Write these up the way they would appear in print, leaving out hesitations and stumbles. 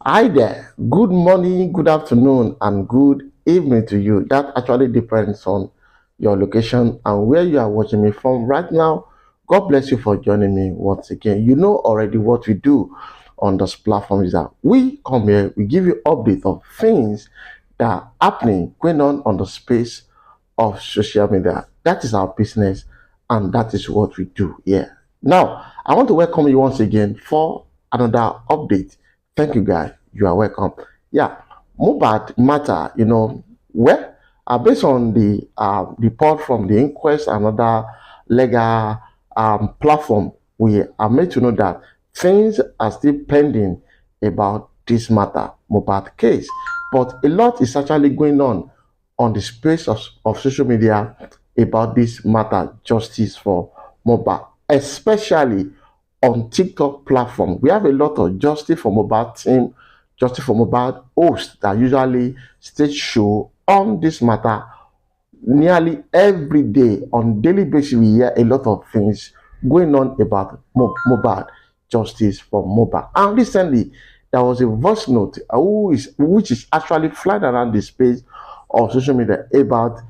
Hi there. Good morning, good afternoon, and good evening to you. That actually depends on your location and where you are watching me from right now. God bless you for joining me once again. You know already what we do on this platform is that we come here, we give you updates of things that are happening, going on the space of social media. That is our business, and that is what we do here. Now, I want to welcome you once again for another update. Thank you, guys. You are welcome. Yeah, Mohbad matter, well, based on the report from the inquest and other legal platform, we are made to know that things are still pending about this matter, Mohbad case. But a lot is actually going on the space of social media about this matter, justice for Mohbad, especially on TikTok platform. We have a lot of justice for Mohbad team, justice for Mohbad hosts that usually stage show on this matter nearly every day. On daily basis we hear a lot of things going on about Mohbad, justice for Mohbad. And recently there was a voice note which is actually flying around the space of social media about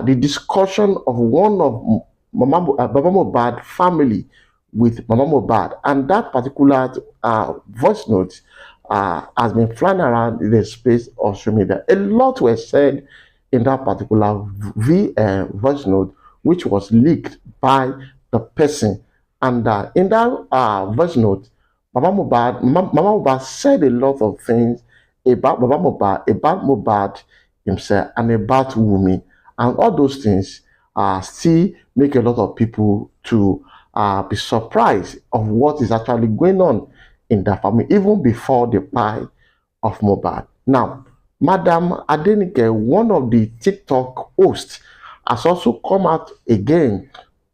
the discussion of one of Baba Mohbad family with Mama Mohbad, and that particular voice note has been flying around in the space of social media. A lot were said in that particular voice note, which was leaked by the person. And in that voice note, Mama Mohbad said a lot of things about about Mohbad himself, and about Wunmi. And all those things still make a lot of people to be surprised of what is actually going on in the family, even before the pie of Mohbad. Now, Madam Adenike, one of the TikTok hosts, has also come out again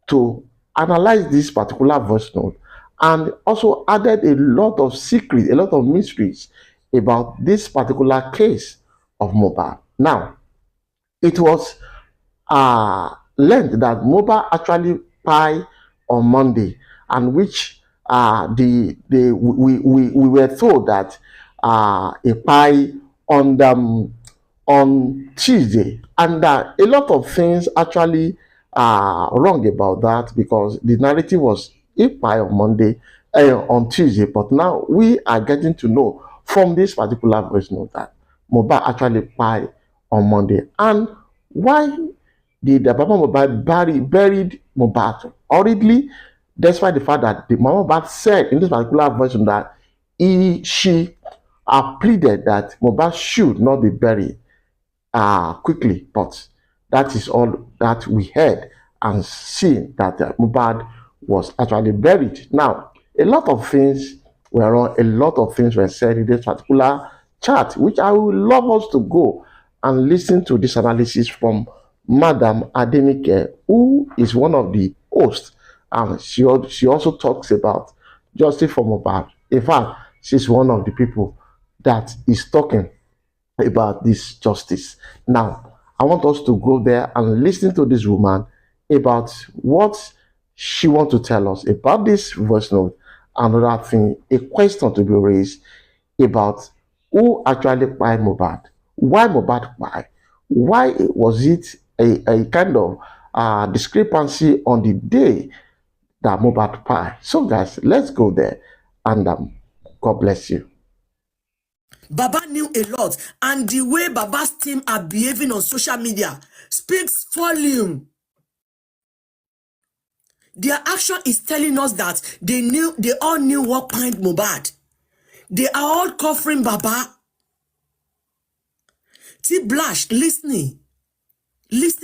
to analyze this particular voice note, and also added a lot of secrets, a lot of mysteries about this particular case of Mohbad. Now, it was learned that Mohbad actually pie on Monday, and which we were told that a pie on on Tuesday, and a lot of things actually wrong about that, because the narrative was a pie on Monday, on Tuesday, but now we are getting to know from this particular voice note that Mohbad actually pie on Monday. And why did the Baba Mohbad buried Mohbad hurriedly, despite the fact that the Mama Mohbad said in this particular version that she pleaded that Mohbad should not be buried quickly, but that is all that we heard and seen, that Mohbad was actually buried. Now, a lot of things were wrong, a lot of things were said in this particular chat, which I would love us to go and listen to this analysis from Madam Adenike, who is one of the hosts, and she also talks about justice for Mohbad. In fact, she's one of the people that is talking about this justice. Now, I want us to go there and listen to this woman about what she wants to tell us about this voice note. Another thing, a question to be raised about who actually kpai Mohbad, why Mohbad kpai, why was it a kind of discrepancy on the day that Mohbad kpai. So guys, let's go there, and God bless you. Baba knew a lot, and the way Baba's team are behaving on social media speaks volume. Their action is telling us that they all knew what kind Mohbad. They are all covering Baba. T Blash, listening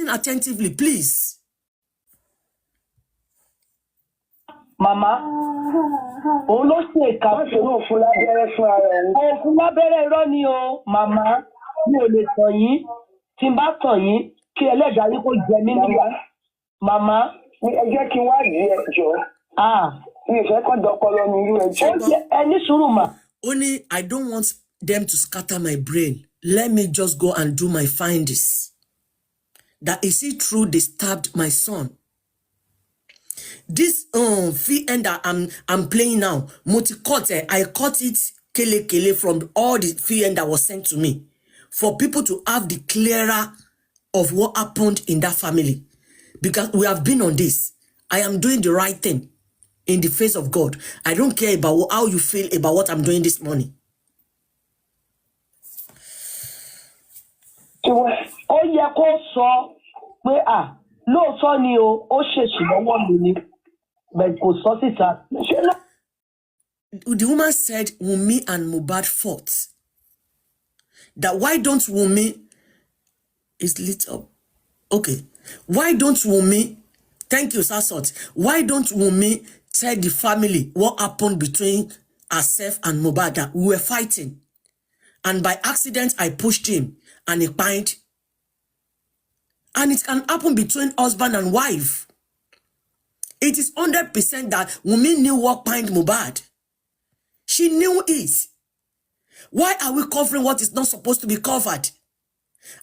attentively, please. Màmá, òun ló ṣe ìka fún òun fún lábẹ́rẹ́ fún ara òun. Òun fún lábẹ́rẹ́ irọ́ ni o, màmá. Mi ò lè tàn yín. Tí n bá tàn yín, kí ẹlẹ́dàá yín kó jẹ mí níyà. Màmá. Ẹ jẹ́ kí n wá di ẹjọ́. Mi ò fẹ́ kọ́ dọ́kọ́lọ́ ní irú ẹjọ́. Ẹ ní sùúrù mà. Only I don't want them to scatter my brain. Let me just go and do my findings. That is it true they stabbed my son? This fee end that I'm playing now, I cut it kele from all the fear that was sent to me, for people to have the clearer of what happened in that family. Because we have been on this. I am doing the right thing in the face of God. I don't care about how you feel about what I'm doing this morning. Ó yẹ kó sọ pé lóòótọ́ ni o, ó ṣèṣì lọ́wọ́ mi ni, but kò sọ síta. The woman said Wunmi and Mohbad fought. That why don't Wunmi is lit up. Okay. Why don't Wunmi, thank you, Sasot. Why don't Wunmi tell the family what happened between herself and Mohbad? That we were fighting. And by accident, I pushed him and he pined. And it can happen between husband and wife. It is 100% that Wunmi knew what pined Mohbad. She knew it. Why are we covering what is not supposed to be covered?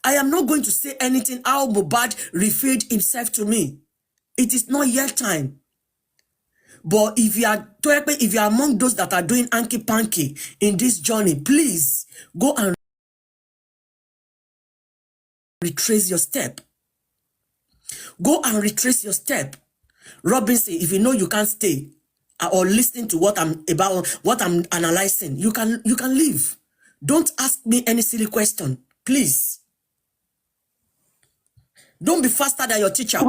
I am not going to say anything how Mohbad referred himself to me. It is not yet time. But if you are among those that are doing hanky-panky in this journey, please go and retrace your step. Go and retrace your step. Robinson, if you know you can't stay or listen to what I'm analyzing, you can leave. Don't ask me any silly question, please. Don't be faster than your teacher.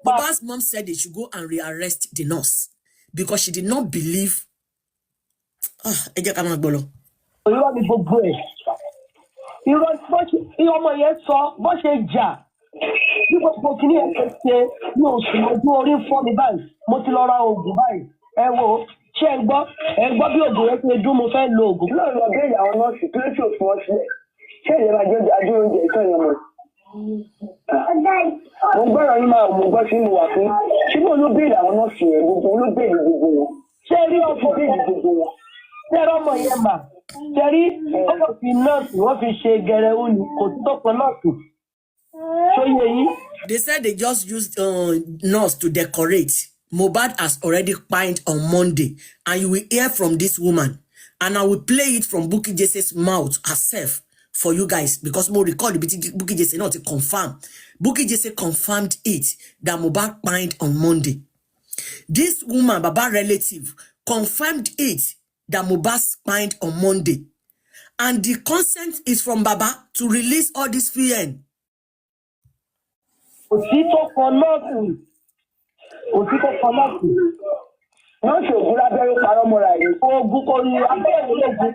Mohbad's mom said they should go and rearrest the nurse because she did not believe. Ṣé ẹ gbọ́ bí ògùn yẹn ṣe dún mo fẹ́ lo ògùn. Náà lọ bẹ́ẹ̀ àwọn nọ́ọ̀sì kí ló ṣe òfin wọn sílẹ̀. Ṣé ìlera jẹ́ adúró oúnjẹ ìtàn yẹn mọ̀? Mo gbọ́dọ̀ yín máa mú gbọ́ sí mo wà fún. Ṣé mo ló béèrè àwọn nọ́ọ̀sì yẹn gbogbo ló béèrè gbogbo wọn? Ṣé rí ọ̀fọ̀ béèrè gbogbo wọn? Ṣé ẹ rọ́mọ yẹn mà? Ṣé rí ọ̀pọ̀ fi nọ́ọ̀sì wọ́n fi ṣe gẹrẹ òní kò tó pọ̀ nọ́ọ̀sì. Ṣó yẹ yín? They said they just used nurse to decorate. Mohbad has already pined on Monday, and you will hear from this woman. And I will play it from Bukky Jese's mouth herself for you guys, because more record Bukky Jese not to confirm. Bukky Jese confirmed it that Mohbad pined on Monday. This woman, Baba relative, confirmed it that Mohbad pined on Monday. And the consent is from Baba to release all this fear. Òtítọ́ kan náà kù. Wọ́n ṣe ògùn lábẹ́rẹ́ parọ́ mọ́ra yìí. Oògùn kò ní abẹ́rẹ́ ológun.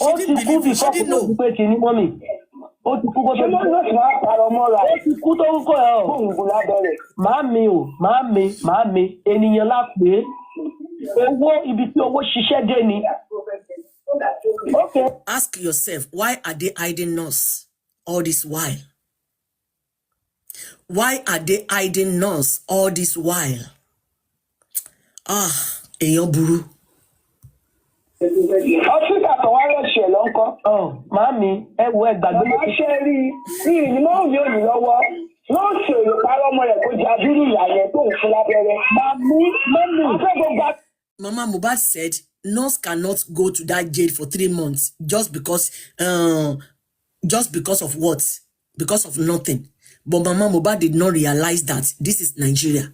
Ó ti kú bí kọ́kọ́ tó ti pé kìíní mọ́mì. Ó ti kú kó tó ti pé. Ṣé wọ́n parọ́ mọ́ra? Ó ti kú tó ń kọ́ ẹ̀ ọ́. Oògùn lábẹ́rẹ́. Màámi, ènìyàn lápè. Owó ibi tí owó ṣiṣẹ́ dé ni. Okay. Ask yourself, why are they hiding us all this while? Why are they hiding us all this while? Èèyàn burú. Ọ́fíìsì àtọ̀wárọ̀ ṣẹ̀ ló ń kọ́. Màámi, ẹ wo ẹgbàgbé. Màá ṣe rí i ní mọ́ òní òní lọ́wọ́. Wọ́n ṣe ìparọ́ ọmọ rẹ̀ kó jẹ́ abirú ìyá yẹn tó ń fún lábẹ́rẹ́. Màmí. Mama Mohbad said nurse cannot go to that jail for 3 months just because of what? Because of nothing. But Mama Mohbad did not realize that this is Nigeria.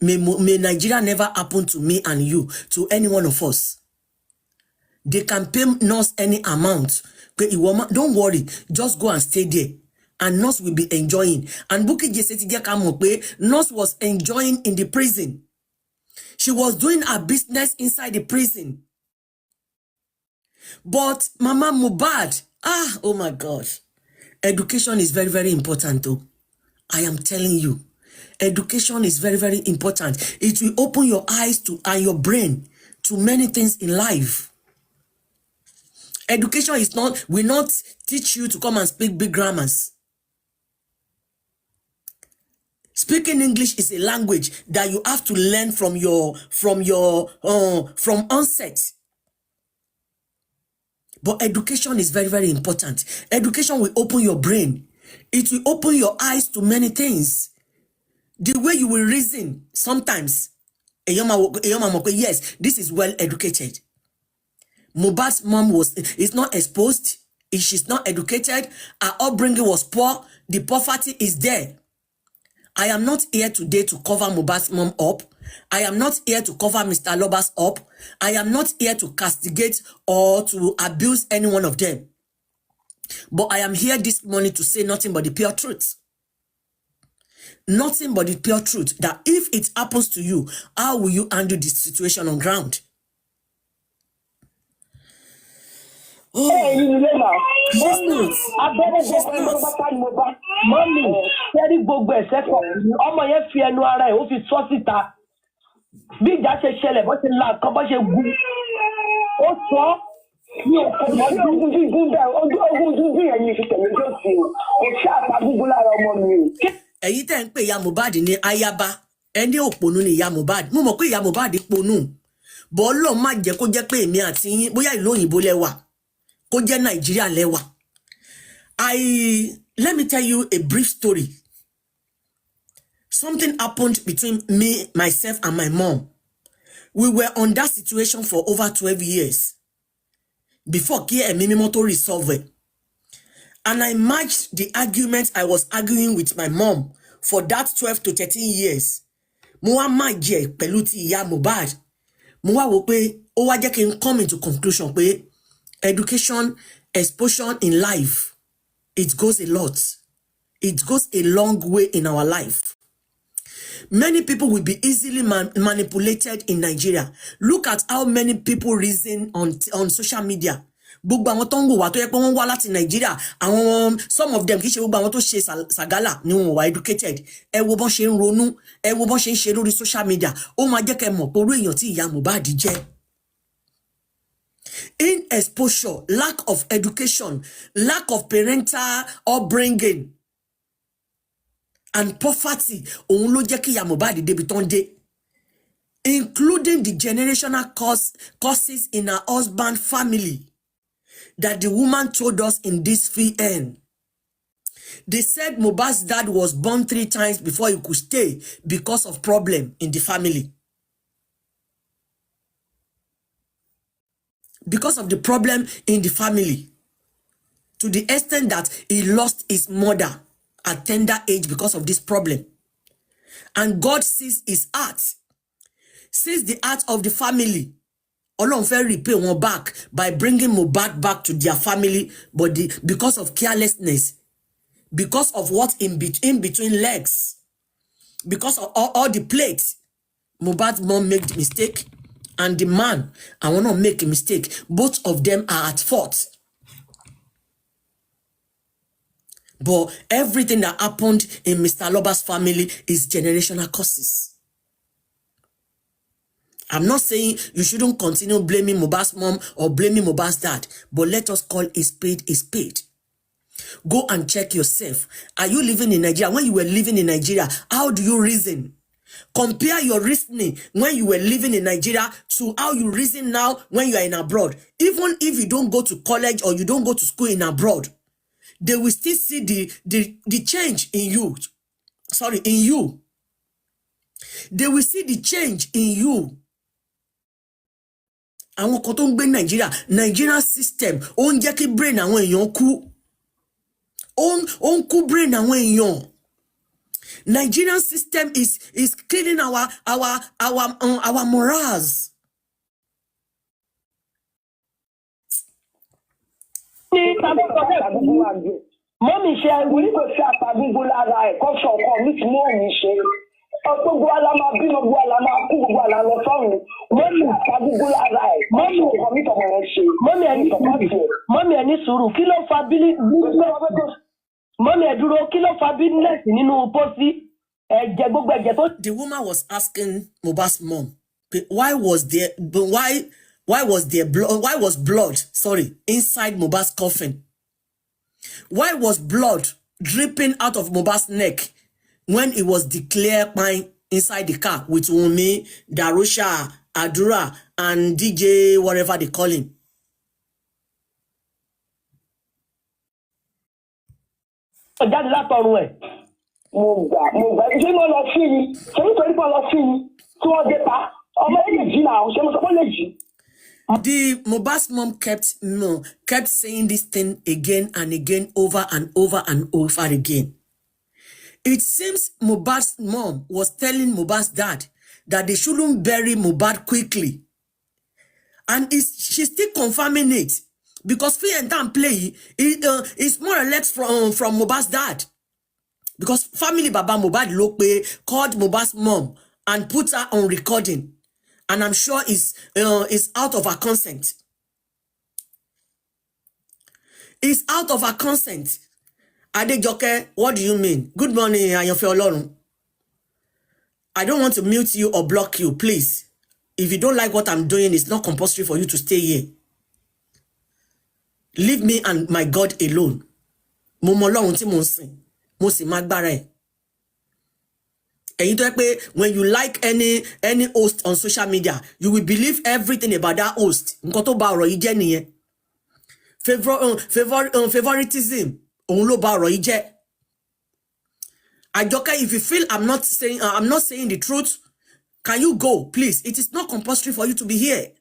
May Nigeria never happen to me and you, to any one of us. They can pay nurse any amount. Don't worry, just go and stay there. And nurse will be enjoying. And Bukky Jese nurse was enjoying in the prison. She was doing her business inside the prison. But Mama Mohbad, oh my God. Education is very, very important though. I am telling you. Education is very, very important. It will open your eyes and your brain to many things in life. Education will not teach you to come and speak big grammars. Speaking English is a language that you have to learn from onset. But education is very, very important. Education will open your brain. It will open your eyes to many things. The way you will reason sometimes Yes, this is well educated. Mohbad's mom is not exposed. She's not educated. Her upbringing was poor. The poverty is there. I am not here today to cover Mohbad's mom up. I am not here to cover Mr. Loba's up. I am not here to castigate or to abuse any one of them. But I am here this morning to say nothing but the pure truth. Nothing but the pure truth. That if it happens to you, how will you handle this situation on ground? Hey, you know, mommy, very gbogbo ẹsẹ fọ ọmọ yẹn fi ẹnu ara ẹ̀ ó fi sọ síta bí ìjà ṣe ṣẹlẹ̀ bó ṣe la nǹkan bó ṣe gún ó sọ ní ọkọ ogun gígùn bẹ́ẹ̀ ogun gígùn yẹn yìí fi tẹ̀lé tó sí o kò sí àtàgùngùn lára ọmọ mi o. Èyí tẹ́ ń pè ìyá Mohbad ní ayaba ẹni òpònú ni ìyá Mohbad mo mọ̀ pé ìyá Mohbad ponú bọ́ Ọlọ́run má jẹ́ kó jẹ́ pé èmi àti yín bóyá ìlú òyìnbó lẹ́wà kó jẹ́ Nàìjíríà lẹ́wà. Let me tell you a brief story. Something happened between myself and my mom. We were on that situation for over 12 years before kí ẹ̀mí mímọ́ tó resolve it. And I matched the argument I was arguing with my mom for that 12 to 13 years. Mo wá máa jẹ pẹ̀lú ti ìyá Mohbad. Mo wá wò pé ó wá jẹ́ kí n come into conclusion pé education, exposure in life, it goes a lot. It goes a long way in our life. Many people will be easily manipulated in Nigeria. Look at how many people reason on social media. Gbogbo àwọn tó ń wò wá tó yẹ pé wọ́n wá láti Nigeria, àwọn some of them kì í ṣe gbogbo àwọn tó ṣe sàgálà ni wọ́n wà educated. Ẹ wo bọ́n ṣe ń ronú, ẹ wo bọ́n ṣe ń ṣe lórí social media. Ó máa jẹ́ kẹ́ mọ̀ pé orú èèyàn tí ìyá Mohbad jẹ́. Inexposure, lack of education, lack of parental upbringing, and poverty òun ló jẹ́ kí ìyá Mohbad débi tó ń dé, including the generational causes in her husband family that the woman told us in this VN. They said Mohbad's dad was born 3 times before he could stay because of problem in the family. Because of the problem in the family, to the extent that he lost his mother at tender age because of this problem. And God sees his heart, sees the heart of the family. Ọlọ́run fẹ́ repay wọn back by bringing Mohbad back to their family, but because of carelessness, because of what in between legs, because of all the plates, Mohbad's mom made the mistake, and the man, I want to make a mistake. Both of them are at fault. But everything that happened in Mr. Loba's family is generational causes. I'm not saying you shouldn't continue blaming Mohbad's mom or blaming Mohbad's dad, but let us call a spade a spade. Go and check yourself. Are you living in Nigeria? When you were living in Nigeria, how do you reason? Compare your reasoning when you were living in Nigeria to how you reason now when you are in abroad. Even if you don't go to college or you don't go to school in abroad, they will still see the change in you. Sorry, in you. They will see the change in you. Àwọn kan tó ń gbé Nigeria system ó ń jẹ́ kí brain àwọn èèyàn kú. Ó ń kú brain àwọn èèyàn. Nigerian system is killing our morals. Mommy ṣe ẹ̀wọ̀n kò sí àtàgùngùn lára ẹ̀ kọ́ ṣọ̀kan ní tí mò ń ṣe. Gbogbo alama bí gbogbo alama kú gbogbo alama sọ́run. Mommy àtàgùngùn lára ẹ̀. Mommy ọkọ mi tọmọ rẹ ṣe. Mommy ẹni sùúrù kí ló fa Mommy ẹ dúró kí ló fa business nínú pósí ẹ̀jẹ̀ gbogbo ẹ̀jẹ̀ tó. The woman was asking Mohbad's mom, why was blood inside Mohbad's coffin? Why was blood dripping out of Mohbad's neck when it was declared Kpai inside the car with Wunmi, Darusha, Adura, and DJ, whatever they call him? Jáde látọ̀run ẹ̀. Mo gbà ṣé mo lọ sí ni ṣé nítorí pé lọ sí ni tí wọ́n dé pa ọmọ ẹ̀yẹ jí náà ṣé mo sọ pé lè jí. The Mohbad's mom kept saying this thing again and again, over and over and over again. It seems Mohbad's mom was telling Mohbad's dad that they shouldn't bury Mohbad quickly. And she's still confirming it. Because Free and Down Play is more or less from Mohbad's dad. Because family Baba Mohbad Lope called Mohbad's mom and put her on recording. And I'm sure is out of her consent. It's out of her consent. Adenike, what do you mean? Good morning, Ayanfe Olorun. I don't want to mute you or block you, please. If you don't like what I'm doing, it's not compulsory for you to stay here. Leave me and my God alone. Mo mọ Ọlọ́run tí mo ń sìn, mo sì máa gbára ẹ̀. Ẹ̀yin tó yẹ pé when you like any host on social media, you will believe everything about that host. Nǹkan tó bà ọ̀rọ̀ yìí jẹ́ nìyẹn. Favoritism, òun ló bà ọ̀rọ̀ yìí jẹ́. Ajoke, if you feel I'm not saying the truth, can you go, please? It is not compulsory for you to be here.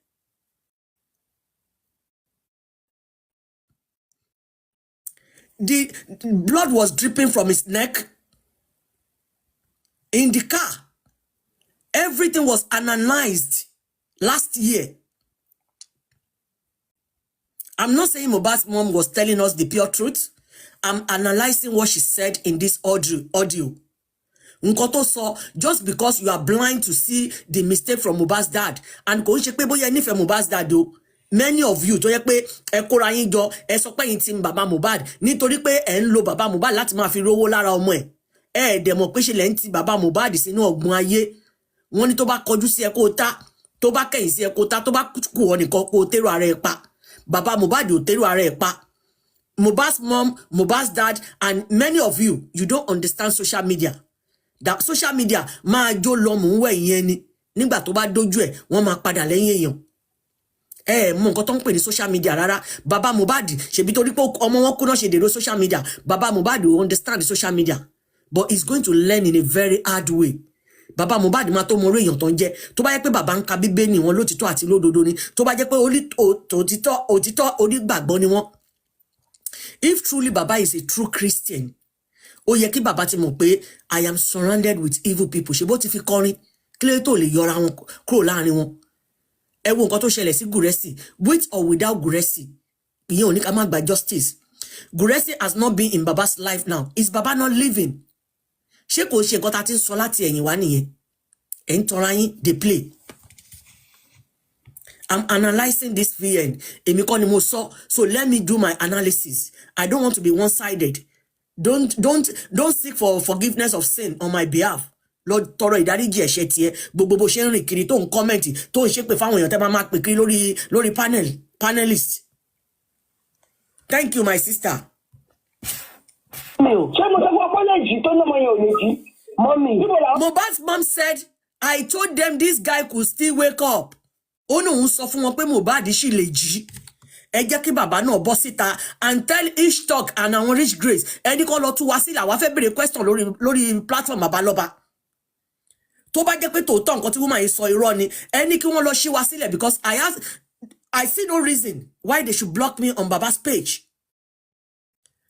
The blood was dripping from his neck. In the car, everything was analyzed last year. I'm not saying Mohbad's mom was telling us the pure truth. I'm analyzing what she said in this audio. Nǹkan tó sọ, just because you are blind to see the mistake from Mohbad's dad, and kò ń ṣe pé bóyá nífẹ̀ẹ́ Mohbad's dad o. Many of you tó yẹ pé ẹ kóra yín jọ, ẹ sọ pé yín ti ń bàbá Mohbad nítorí pé ẹ ń lo bàbá Mohbad láti máa fi rówó lára ọmọ ẹ̀. Dẹ̀ mọ̀ pé ṣe lẹ́ ń ti bàbá Mohbad sínú ọgbọ́n ayé. Wọ́n ní tó bá kọjú sí ẹ kó ta, tó bá kẹ̀yìn sí ẹ kó ta, tó bá kù ọ nìkan kó tẹ́rù ara ẹ pa. Bàbá Mohbad ò tẹ́rù ara ẹ pa. Mohbad's mom, Mohbad's dad, and many of you don't understand social media. That social media máa jó lọ mú wẹ̀ yẹn ni. Nígbà tó bá dójú ẹ̀, wọ́n máa padà lẹ́yìn èèyàn. Mọ nǹkan tó ń pè ní social media rárá. Bàbá Mohbad ṣebí torí pé ọmọ wọn kú náà ṣe dèrò social media. Bàbá Mohbad will understand the social media. But he's going to learn in a very hard way. Bàbá Mohbad máa tó mọ orí èèyàn tó ń jẹ́. Tó bá jẹ́ pé bàbá ń ka Bíbélì wọn lótìtọ́ àti lódodo ni. Tó bá jẹ́ pé òtítọ́ onígbàgbọ́ ni wọ́n. If truly Baba is a true Christian, ó yẹ kí bàbá ti mọ̀ pé I am surrounded with evil people. Ṣé bó ti fi kọrin kílé tó lè yọra wọn kúrò láàrin wọn. Ẹ wo nǹkan tó ṣẹlẹ̀ sí Guresi, with or without Guresi. Ìyẹn ò ní ká má gba justice. Guresi has not been in Baba's life now. Is Baba not living? Ṣé kò ṣe nǹkan tá ti ń sọ láti ẹ̀yìn wá nìyẹn? Ẹ̀ ń tọra yín, they play. I'm analyzing this VN. Èmi kọ́ ni mo sọ. So let me do my analysis. I don't want to be one-sided. Don't seek for forgiveness of sin on my behalf. Lord, tọrọ ìdáríjì ẹ̀ṣẹ̀ tiẹ̀. Gbogbo bó ṣe ń rìn kiri tó ń comment, tó ń ṣépè fáwọn èèyàn tẹ́ máa pè kiri lórí panelist. Thank you, my sister. Ṣé mo sọ fún ọpọ lè jí tó lọ́mọ yẹn ò lè jí? Mommy. Mohbad's mom said, I told them this guy could still wake up. Ó ní òun sọ fún wọn pé Mohbad ṣì lè jí. Ẹ jẹ́ kí bàbá náà bọ́ síta and tell each talk and àwọn rich grace. Ẹni kan lọ tú wá sílẹ̀, àwa fẹ́ béèrè question lórí platform bàbá lọ́ba. Tó bá jẹ́ pé tòótọ́ nǹkan tí woman yìí sọ irọ́ ni, ẹni kí wọ́n lọ ṣí wá sílẹ̀ because I see no reason why they should block me on Baba's page.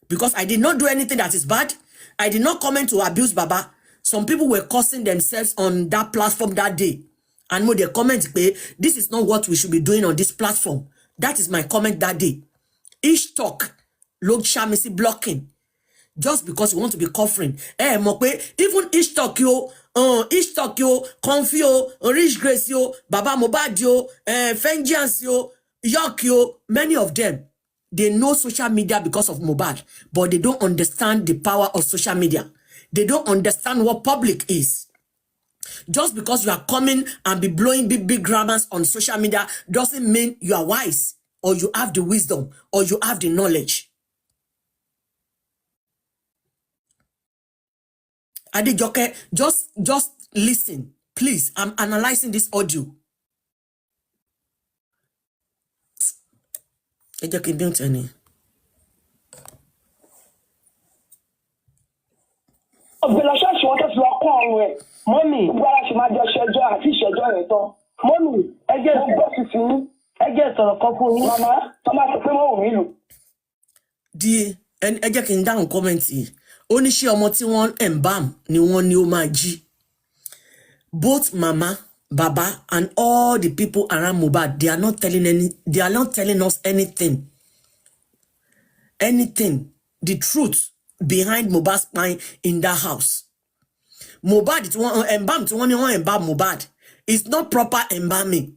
Because I did not do anything that is bad. I did not comment to abuse Baba. Some people were cursing themselves on that platform that day. And mo dey comment pé this is not what we should be doing on this platform. That is my comment that day. Each talk, ló ṣàmì sí blocking. Just because you want to be covering. Mọ̀ pé even each talk yo, Comfy yo, Rich Grace yo, Baba Mohbad yo, Vengeance yo, York yo, many of them, they know social media because of Mohbad, but they don't understand the power of social media. They don't understand what public is. Just because you are coming and be blowing big grammars on social media doesn't mean you are wise or you have the wisdom or you have the knowledge. Adejoke, just listen, please. I'm analyzing this audio. Adejoke, don't tell me. Ọ̀gbẹ́lá ṣọ́ọ̀ṣì wọn tó fi wọ́n kàn ọ̀run ẹ̀ mọ́mì gbára ṣe máa jọ ṣẹjọ́ àti ìṣẹ́jọ́ rẹ̀ tán mọ́mì ẹjẹ́ gbọ́ sí sí ẹjẹ́ sọ̀rọ̀ kan fún yín màmá tó máa sọ pé wọ́n ò nílò. ẹ jẹ́ kí n dáhùn kọ́mẹ̀ntì yìí ó ní ṣé ọmọ tí wọ́n embalm ni wọ́n ní ó máa jí. Both mama, baba, and all the people around Mohbad, they are not telling us anything. The truth behind Mohbad's Kpai in that house. Mohbad, it's one embalm, embalm Mohbad. It's not proper embalming.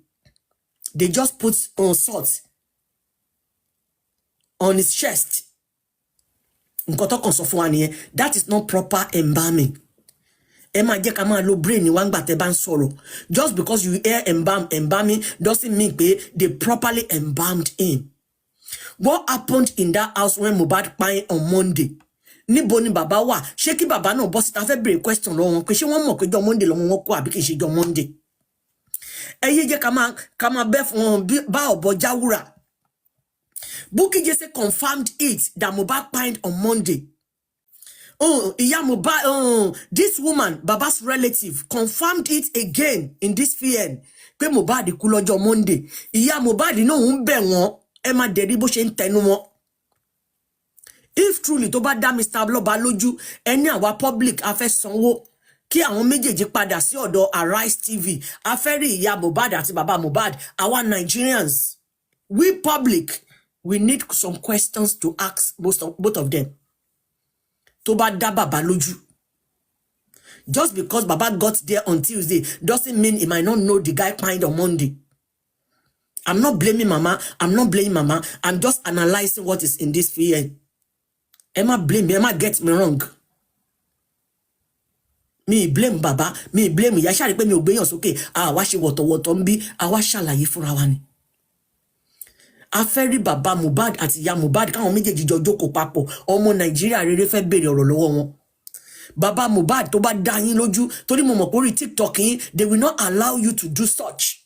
They just put salt on his chest. That is not proper embalming. Emma jẹ́ ká máa lo brain ni wá ń gbà tẹ́ bá ń sọ̀rọ̀. Just because you hear embalming doesn't mean they properly embalmed him. What happened in that house when Mohbad Kpai on Monday? Níbo ni bàbá wà? Ṣé kí bàbá náà bọ́ síta fẹ́ béèrè question lọ́wọ́ wọn pé ṣé wọ́n mọ̀ pé jọ́ Monday lọ́mọ wọn kú àbí kì í ṣe jọ́ Monday? Ẹ yé jẹ́ ká máa bẹ́ fún wọn bá ọ̀bọ jáwúrà. Bukky Jesse confirmed it that Mohbad Kpai on Monday. This woman, Baba's relative, confirmed it again in this VN. Pé Mohbad kú lọ́jọ́ Monday. Ìyá Mohbad náà ń bẹ̀ wọ́n, ẹ má dẹ̀rí bó ṣe ń tẹnu wọn. If truly tó bá dá Mr. Loba lójú, ẹni àwa public a fẹ́ sanwó kí àwọn méjèèjì padà sí ọ̀dọ̀ Arise TV. A fẹ́ rí ìyá Mohbad àti bàbá Mohbad, our Nigerians. We public, we need some questions to ask both of them. Tó bá dá bàbá lójú. Just because Baba got there on Tuesday doesn't mean he might not know the guy Kpai on Monday. I'm not blaming Mama. I'm just analyzing what is in this fear. Emma get me wrong. Me blame Baba. Me blame Yasha. Me obey us. Okay. Wá ṣe wọ̀tọ̀wọ̀tọ̀ ń bí. Wá ṣàlàyé fúnra wa ni. Afẹ́rí bàbá Mohbad àti ìyá Mohbad káwọn méjèèjì jọ jókòó papọ̀ ọmọ Nàìjíríà rere fẹ́ béèrè ọ̀rọ̀ lọ́wọ́ wọn. Bàbá Mohbad tó bá dá yín lójú torí mo mọ̀ pé orí TikTok yín they will not allow you to do such.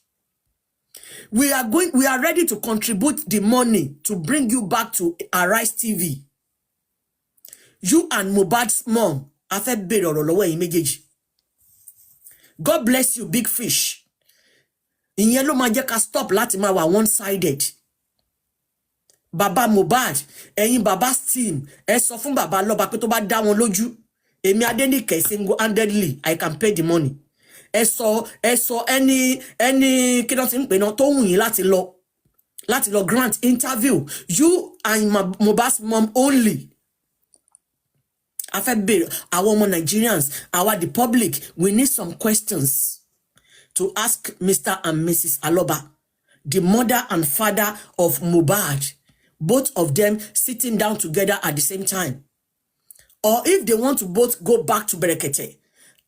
We are ready to contribute the money to bring you back to Arise TV. You and Mohbad's mom a fẹ́ béèrè ọ̀rọ̀ lọ́wọ́ yín méjèèjì. God bless you, big fish. Ìyẹn ló máa jẹ́ ká stop láti máa wà one-sided. Baba Mohbad, ẹ̀yin Baba's team, ẹ sọ fún Baba Loba pé tó bá dá wọn lójú, èmi Adenike single-handedly, I can pay the money. Ẹ sọ any kí ló ti ń pè náà tó wù yín láti lọ grant interview. You and Mohbad's mom only. A fẹ́ béèrè àwọn ọmọ Nigerians, the public, we need some questions to ask Mr. and Mrs. Aloba, the mother and father of Mohbad. Both of them sitting down together at the same time. Or if they want to both go back to Berekete,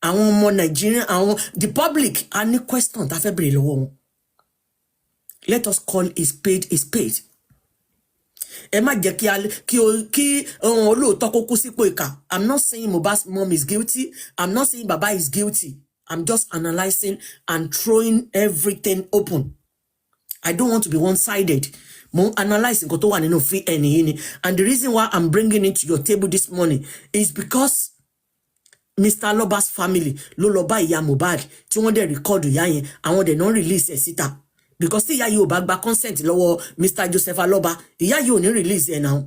àwọn ọmọ Nigerian, the public, any question ta fẹ́ béèrè lọ́wọ́ wọn. Let us call a spade a spade. Ẹ má jẹ́ kí olóòótọ́ kó kú sípò ìkà. I'm not saying Mohbad's mom is guilty. I'm not saying Baba is guilty. I'm just analyzing and throwing everything open. I don't want to be one-sided. Mo analyze nǹkan tó wà nínú free ẹni yìí ni. And the reason why I'm bringing it to your table this morning is because Mr. Loba's family ló lọ bá ìyá Mohbad tí wọ́n dẹ̀ record ìyá yẹn àwọn dẹ̀ non release ẹ̀ síta. Because tí ìyá yìí ò bá gba consent lọ́wọ́ Mr. Joseph Aloba, ìyá yìí ò ní release ẹ̀ náà.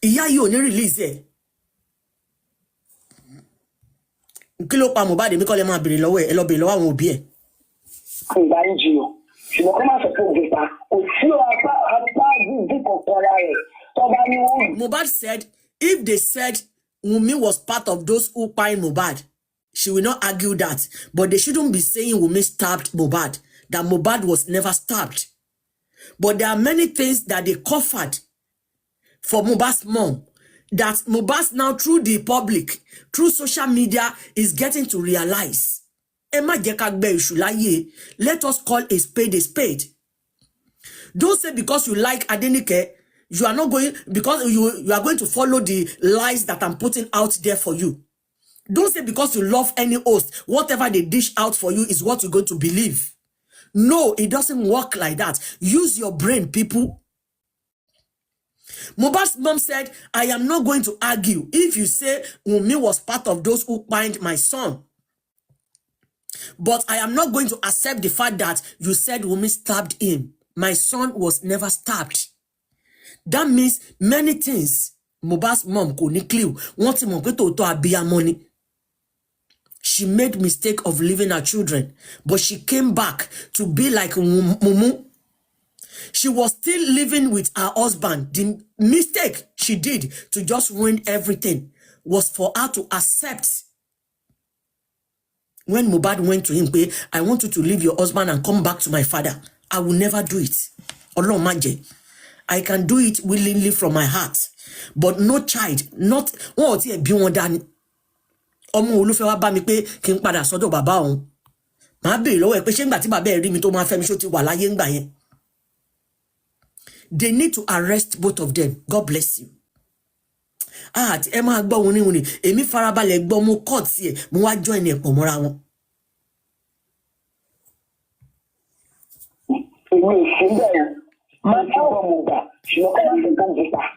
Ìyá yìí ò ní release ẹ̀. Kí ló pa Mohbad mi kọ́ lè máa béèrè lọ́wọ́ ẹ̀ lọ béèrè lọ́wọ́ àwọn òbí ẹ̀. Ìgbà ń jiyàn ṣùgbọ́n kó má sọ pé òde pa kò sí apá dídí kọ̀ọ̀kan ara rẹ̀ tó bá ní wọ́n. Mohbad said if they said Wunmi was part of those who Kpai Mohbad, she will not argue that. But they shouldn't be saying Wunmi stabbed Mohbad. That Mohbad was never stabbed. But there are many things that they covered for Mohbad's mom that Mohbad now through the public, through social media, is getting to realize. Emma Jekagbe Shulaye, let us call a spade a spade. Don't say because you like Adenike, you are not going, because you are going to follow the lies that I'm putting out there for you. Don't say because you love any host, whatever they dish out for you is what you're going to believe. No, it doesn't work like that. Use your brain, people. Mohbad's mom said, I am not going to argue if you say Wunmi was part of those who kpai my son. But I am not going to accept the fact that you said Wunmi stabbed him. My son was never stabbed. That means many things. Mohbad's mom kò ní clue. Wọ́n ti mọ̀ pé tòótọ́ abiyamọ ni. She made mistake of leaving her children, but she came back to be like Mumu. She was still living with her husband. The mistake she did to just ruin everything was for her to accept. When Mohbad went to him, I want you to leave your husband and come back to my father. I will never do it. Ọlọ́run má jẹ́. I can do it willingly from my heart. But no child, not wọ́n ò tiẹ̀ bí wọn dání. Ọmọ olúfẹ́ wá bá mi pé kí n padà sọ́dọ̀ bàbá òun. Màá béèrè lọ́wọ́ ẹ̀ pé ṣé ńgbà tí bàbá ẹ̀ rí mi tó máa fẹ́ mi ṣó ti wà láyé ńgbà yẹn. They need to arrest both of them. God bless you. Tí ẹ máa gbọ́ wọn níwọ̀n ni èmi farabalẹ̀ gbọ́ mo court sí ẹ̀ mo wá join ẹ̀ pọ̀ mọ́ra wọn.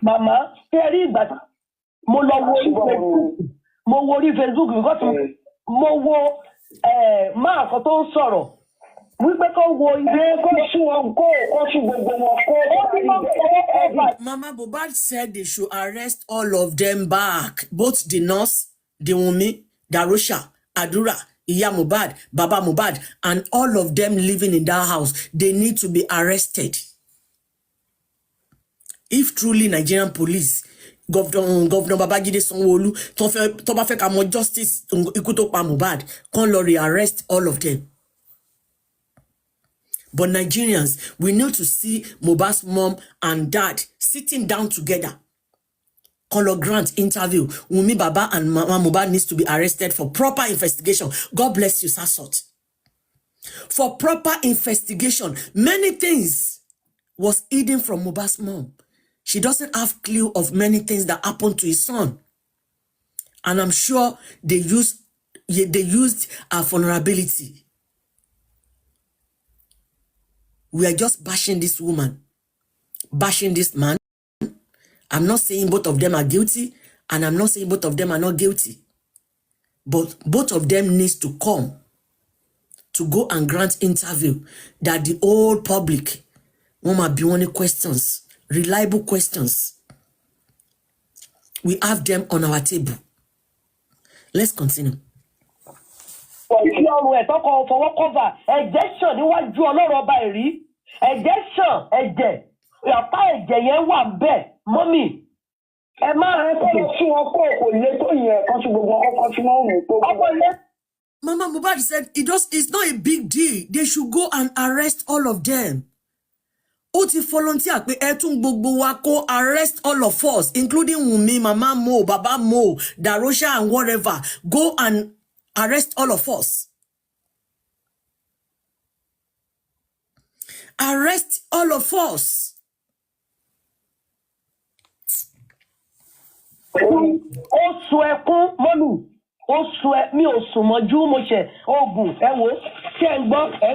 Màmá ṣé ẹ rí ìgbà mo lọ wo orí Facebook because mo wo máa kan tó ń sọ̀rọ̀ wípé kó wo ilé kó sí wọn kó sí gbogbo wọn kó. Mama Mohbad said they should arrest all of them back, both the nurse, the Wunmi, Darosha, Adura, Iya Mohbad, Baba Mohbad, and all of them living in that house. They need to be arrested. If truly Nigerian police, Governor Babajide Sanwo-Olu, tó bá fẹ́ ká mọ̀ justice ikú tó pa Mohbad, kàn lọ arrest all of them. But Nigerians, we need to see Mohbad's mom and dad sitting down together. Color Grant interview. Wunmi Baba and Mama Mohbad needs to be arrested for proper investigation. God bless you, Sasot. For proper investigation. Many things was hidden from Mohbad's mom. She doesn't have clue of many things that happened to his son. And I'm sure they used her vulnerability. We are just bashing this woman, bashing this man. I'm not saying both of them are guilty, and I'm not saying both of them are not guilty. But both of them needs to come to go and grant interview that the whole public won't be any questions, reliable questions. We have them on our table. Let's continue. Ọlọ́run ẹ̀ tọ́kọ fọwọ́ kọ́fà ẹ̀jẹ̀ ṣàn níwájú Ọlọ́run ọba ẹ̀rí ẹ̀jẹ̀ ṣàn ẹ̀jẹ̀ ìyàpá ẹ̀jẹ̀ yẹn wà bẹ́ẹ̀ mọ́mì ẹ máa ń kọ́ lọ fún wọn kó kò lè tó yẹn kan sí gbogbo ọkọ̀ tí wọ́n mú tó. Mama Mohbad said it's not a big deal. They should go and arrest all of them. Ó ti volunteer pé ẹ tún gbogbo wa kó arrest all of us, including Wunmi, Mama Mo, Baba Mo, Darosha and whatever. Go and arrest all of us. Arrest all of us. Ó sun ẹkún mọ́nù. Ó sun mi ò sùn mọ́jú mo ṣe oògùn ẹ wo ṣé ẹ ń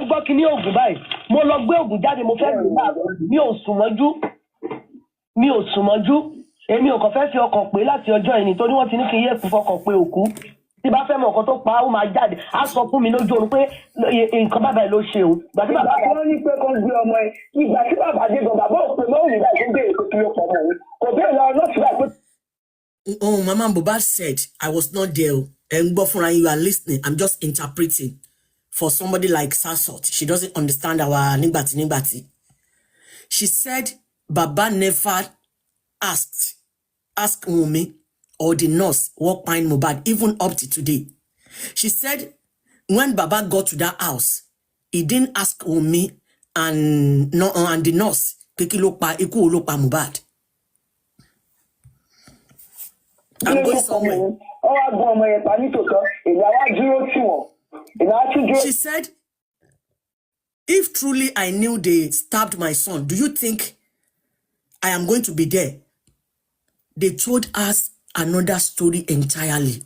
gbọ́ kí ní oògùn báyìí. Mo lọ gbé oògùn jáde mo fẹ́ lò láàárọ̀. Mi ò sùn mọ́jú. Mi ò sùn mọ́jú. Èmi ò kàn fẹ́ fi ọkàn pé láti ọjọ́ ìní torí wọ́n ti ní kí n yé fọkàn pé òkú. Tí bá fẹ́ mọ̀ nǹkan tó pa ó máa jáde á sọ fún mi lójú oorun pé nǹkan bàbá ẹ̀ ló ṣe o. Ìgbà tí bàbá wọn ní pé kàn gbé ọmọ ẹ ìgbà tí bàbá dé gan bàbá òpè mọ́ òyìnbá tó béèrè pé kí ló pọ̀ mọ́ òun kò béèrè lọ náà síbà pé. Oh, Mama Mohbad said, I was not there. And you are listening. I'm just interpreting. For somebody like Sasot, she doesn't understand our nigbati. She said, Baba never asked Wunmi or the nurse what kpai Mohbad, even up to today. She said, when Baba got to that house, he didn't ask Wunmi and the nurse, iku lo pa Mohbad. I'm going somewhere. She said, if truly I knew they stabbed my son, do you think I am going to be there? They told us another story entirely.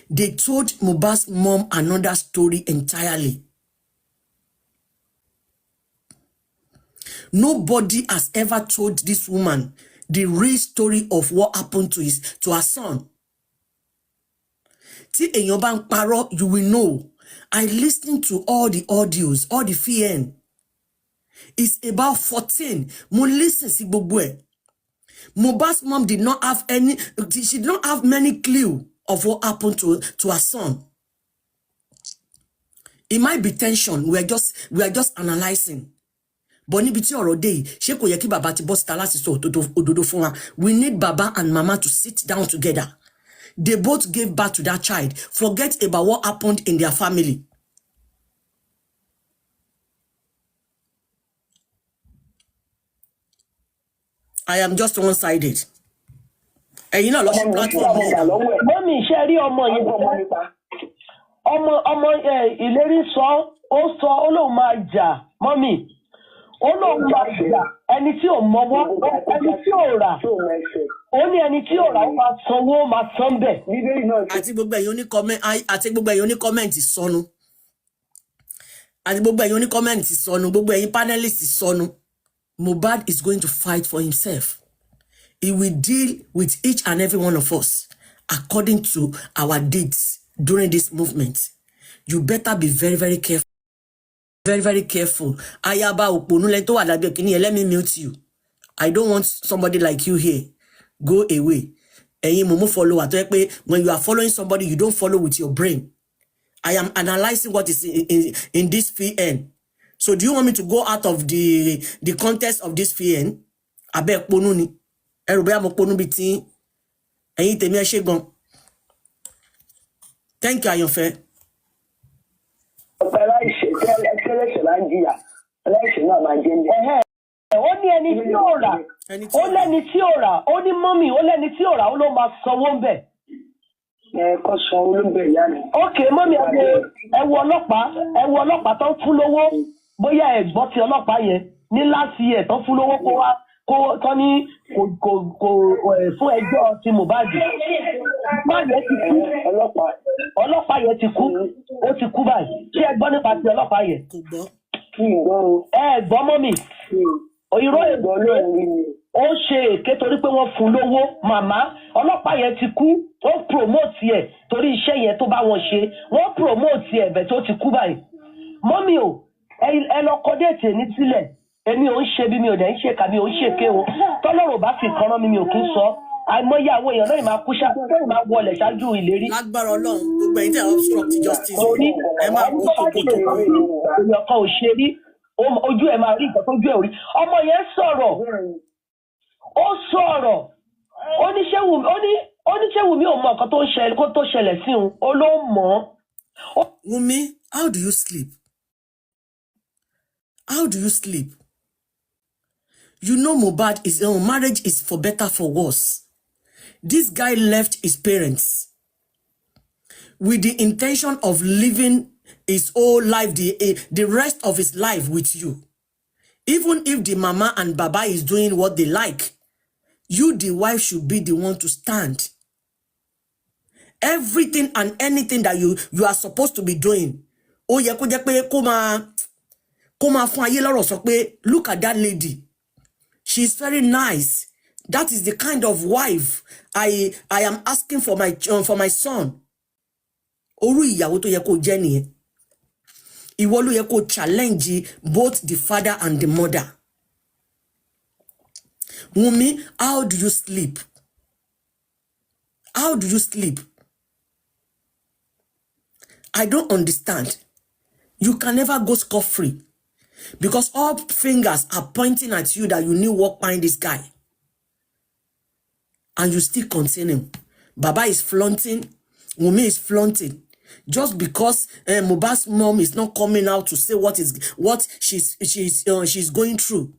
They told Mohbad's mom another story entirely. Nobody has ever told this woman the real story of what happened to her son. Tí èèyàn bá ń parọ́, you will know. I listened to all the audios, all the VN. It's about 14. Mo listen sí gbogbo ẹ̀. Mohbad's mom did not have she did not have many clue of what happened to her son. It might be tension. We are just analyzing. But níbi tí ọ̀rọ̀ dé yìí, ṣé kò yẹ kí bàbá ti bọ́ síta láti sọ òdodo fún wa? We need Baba and Mama to sit down together. They both gave birth to that child. Forget about what happened in their family. I am just one-sided. Ẹ̀yin náà lọ sí platform yẹn. Mọ́mì iṣẹ́ rí ọmọ yìí gbọmọ nípa. Ọmọ ìlérí sọ ó lóun máa jà. Mọ́mì ó lóun máa jà. Ẹni tí ò mọwọ́, ẹni tí ò rà. Ó ní ẹni tí ò rà ó máa sanwó, máa san bẹ̀. Àti gbogbo ẹ̀yin oní-kọ́mẹ́ǹtì sọnù. Àti gbogbo ẹ̀yin oní-kọ́mẹ́ǹtì sọnù. Gbogbo ẹ̀yin panelists sọnù. Mohbad is going to fight for himself. He will deal with each and every one of us according to our deeds during this movement. You better be very, very careful. Very, very careful. Ayaba oponu le to wà lábẹ́ kíní, let me mute you. I don't want somebody like you here. Go away. Ẹ̀yin mumu follower tó yẹ pé when you are following somebody, you don't follow with your brain. I am analyzing what is in this VN. So do you want me to go out of the context of this VN? Abẹ́ ponu ni. Ẹ̀rù bóyá mo ponu bí tí ẹ̀yin tèmi ẹ ṣé gan. Thank you, Ayọ̀fẹ́. Ó ní ẹni tí ò rà, ó lẹ́ni tí ò rà, ó ní mọ́mì, ó lẹ́ni tí ò rà, ó ló máa sanwó ń bẹ̀. Kò sanwó ló ń bẹ̀ ìyá mi. Ok, mọ́mì ẹ wo ọlọ́pàá tó ń fún lówó, bóyá ẹ gbọ́ ti ọlọ́pàá yẹn ní last year tó ń fún lówó kó tán ní kò fún ẹjọ́ ti Mohbad. Má yẹ ti kú, ọlọ́pàá yẹn ti kú, ó ti kú báyìí. Ṣé ẹ gbọ́ nípa ti ọlọ́pàá yẹn? Kò gbọ́. Ẹ gbọ́ mọ́mì. Irọ́ ẹ̀gbọ́n ló ó ṣe èké torí pé wọ́n fún lówó. Màmá ọlọ́pàá yẹn ti kú, ó promote ẹ̀ torí iṣẹ́ yẹn tó bá wọn ṣe. Wọ́n promote ẹ̀ bẹ̀ tó ti kú báyìí. Mọ́mì o, ẹ lọ kọ déètì ní sílẹ̀. Èmi ò ń ṣe bí mi ò dẹ̀ ń ṣe kà mi ò ń ṣèké o. Tọ́lọ́run bá fi kan rán mi ò kí ń sọ. Àìmọye àwọn èèyàn náà máa kú ṣáájú máa wọlé ṣáájú ìlérí. Lágbára Ọlọ́run, gbogbo ẹ̀yin tẹ́ obstruct justice. Torí ẹ máa kú tòkòtò. Èèyàn kan ò ṣe rí. Ojú ẹ̀ máa rí nǹkan tó ojú ẹ̀ ò rí. Ọmọ yẹn sọ̀rọ̀. Ó sọ̀rọ̀. Oníṣẹ́wùmí ò mọ nǹkan tó ṣẹlẹ̀ sí òun. Ó ló mọ̀ ọ́. Wunmi, how do you sleep? How do you sleep? You know Mohbad marriage is for better, for worse. This guy left his parents with the intention of living his whole life, the rest of his life with you. Even if the mama and baba is doing what they like, you, the wife, should be the one to stand. Everything and anything that you are supposed to be doing. Oh, yẹ kó jẹ́ pé kó máa fún ayé lọ́rọ̀ sọ pé, look at that lady. She's very nice. That is the kind of wife I am asking for my son. Orú ìyàwó tó yẹ kó jẹ́ nìyẹn. Ìwọ ló yẹ kó challenge both the father and the mother. Wunmi, how do you sleep? How do you sleep? I don't understand. You can never go scot-free. Because all fingers are pointing at you that you knew what behind this guy. And you still continue. Baba is flaunting. Wunmi is flaunting. Just because Mohbad's mom is not coming out to say what she's going through.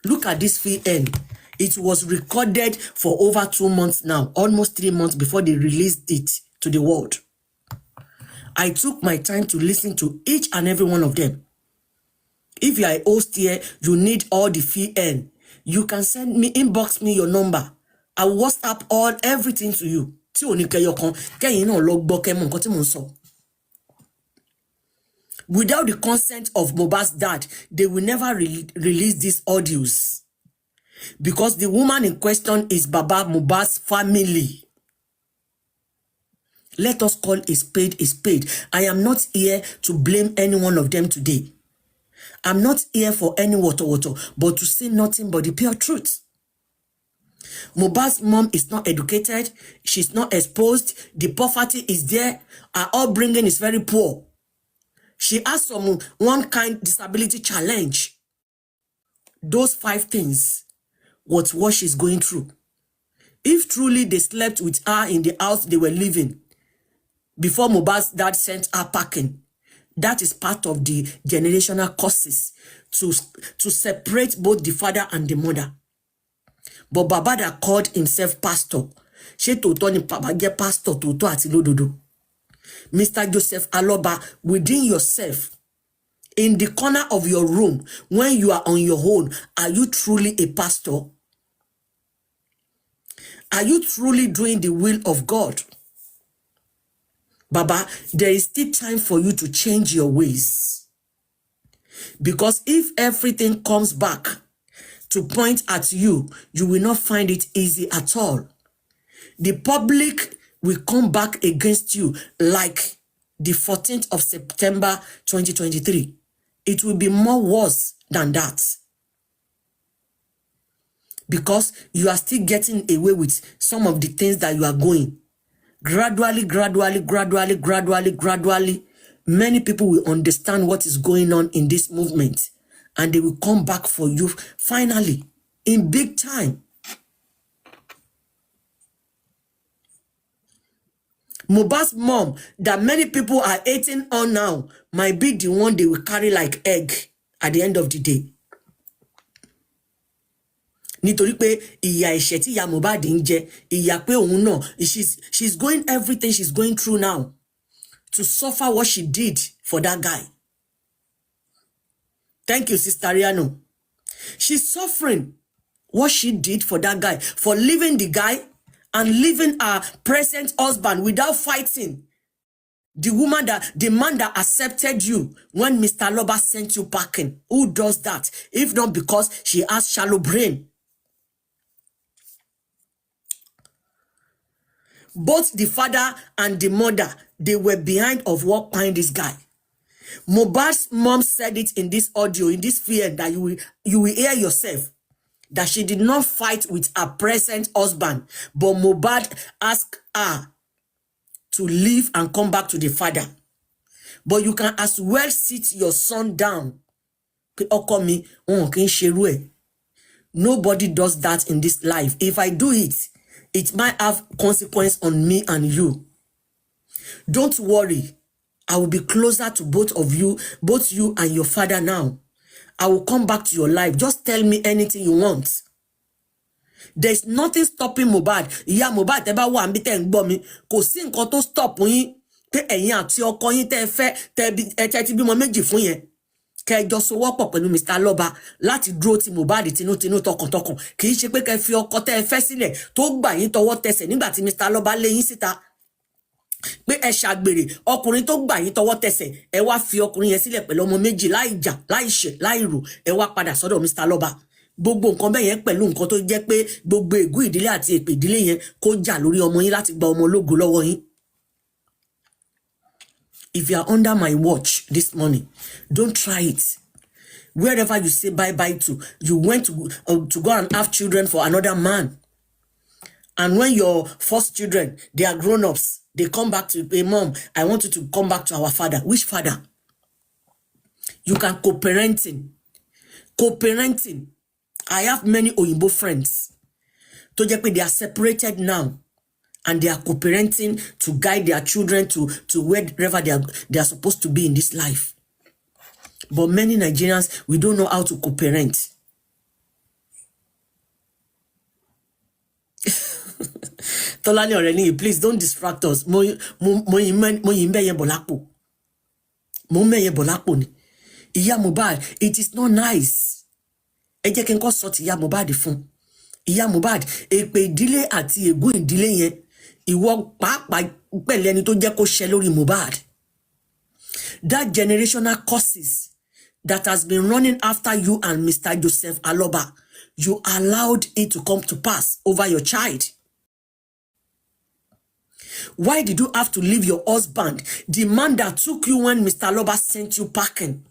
Look at this VN. It was recorded for over 2 months now. Almost 3 months before they released it to the world. I took my time to listen to each and every one of them. If you are a host here, you need all the VN. You can send me, inbox me your number. I will WhatsApp everything to you. Without the consent of Mohbad's dad, they will never release these audios. Because the woman in question is Baba Mohbad's family. Let us call a spade a spade. I am not here to blame any one of them today. I'm not here for any water, but to say nothing but the pure truth. Mohbad's mom is not educated. She's not exposed. The poverty is there. Her upbringing is very poor. She has one kind disability challenge. Those 5 things was what she's going through. If truly they slept with her in the house they were living before Mohbad's dad sent her packing, that is part of the generational causes to separate both the father and the mother. But Baba that called himself pastor, she tòótọ́ ni Baba jẹ́ pastor tòótọ́ àti lódodo. Mr. Joseph Aloba, within yourself, in the corner of your room, when you are on your own, are you truly a pastor? Are you truly doing the will of God? Baba, there is still time for you to change your ways. Because if everything comes back to point at you, you will not find it easy at all. The public will come back against you like the 14th of September 2023. It will be more worse than that. Because you are still getting away with some of the things that you are going. Gradually, many people will understand what is going on in this movement. And they will come back for you finally, in big time. Mohbad's mom, that many people are hating on now, might be the one they will carry like egg at the end of the day. Nítorí pé ìyà ẹ̀ṣẹ̀ tí ìyá Mohbad ń jẹ, ìyà pé òun náà, she's going everything she's going through now to suffer what she did for that guy. Thank you, Sister Riano. She's suffering what she did for that guy, for leaving the guy and leaving her present husband without fighting. The man that accepted you when Mr. Loba sent you packing. Who does that? If not because she has shallow brain. Both the father and the mother, they were behind of what behind this guy. Mohbad's mom said it in this audio, in this fear that you will hear yourself, that she did not fight with her present husband, but Mohbad asked her to leave and come back to the father. But you can as well sit your son down. Nobody does that in this life. If I do it, it might have consequence on me and you. Don't worry. I will be closer to both of you, both you and your father now. I will come back to your life. Just tell me anything you want. There's nothing stopping Mohbad. Ìyá Mohbad tẹ́ bá wà níbí tẹ́ ń gbọ́ mi. Kò sí nǹkan tó stop yín. Pé ẹ̀yin àti ọkọ yín tẹ́ fẹ́ tẹ́ ti bímọ méjì fún yẹn. Kẹ́ jọ sowọ́pọ̀ pẹ̀lú Mr. Loba láti dúró ti Mohbad tinútinú tọkàntọkàn. Kì í ṣe pé kẹ́ fi ọkọ tẹ́ fẹ́ sílẹ̀ tó gbà yín tọwọ́ tẹsẹ̀ nígbà tí Mr. Loba lé yín síta. Pé ẹ ṣàgbèrè ọkùnrin tó gbà yín tọwọ́ tẹsẹ̀ ẹ wá fi ọkùnrin yẹn sílẹ̀ pẹ̀lú ọmọ méjì láì jà láì ṣe láì rò ẹ wá padà sọ́dọ̀ Mr. Loba. Gbogbo nǹkan bẹ́ẹ̀ yẹn pẹ̀lú nǹkan tó jẹ́ pé gbogbo ègún ìdílé àti èpè ìdílé yẹn kó jà lórí ọmọ yín láti gba ọmọ ológo lọ́wọ́ yín. If you are under my watch this morning, don't try it. Wherever you say bye-bye to, you went to go and have children for another man. And when your first children, they are grown-ups, they come back to, hey, Mom, I want you to come back to our father. Which father? You can co-parenting. Co-parenting. I have many Oyinbo friends. They are separated now. And they are co-parenting to guide their children to wherever they are supposed to be in this life. But many Nigerians, we don't know how to co-parent. Tolani Oreni, please don't distract us. Ìyá Mohbad, it is not nice. Ẹ jẹ́ kí n kọ́ sọ ti ìyá Mohbad fún. Ìyá Mohbad, èpè ìdílé àti ègún ìdílé yẹn, ìwọ pàápàá pẹ̀lú ẹni tó jẹ́ kó ṣẹ lórí Mohbad. That generational curses that has been running after you and Mr. Joseph Aloba, you allowed it to come to pass over your child. Why did you have to leave your husband? The man that took you when Mr. Aloba sent you packing.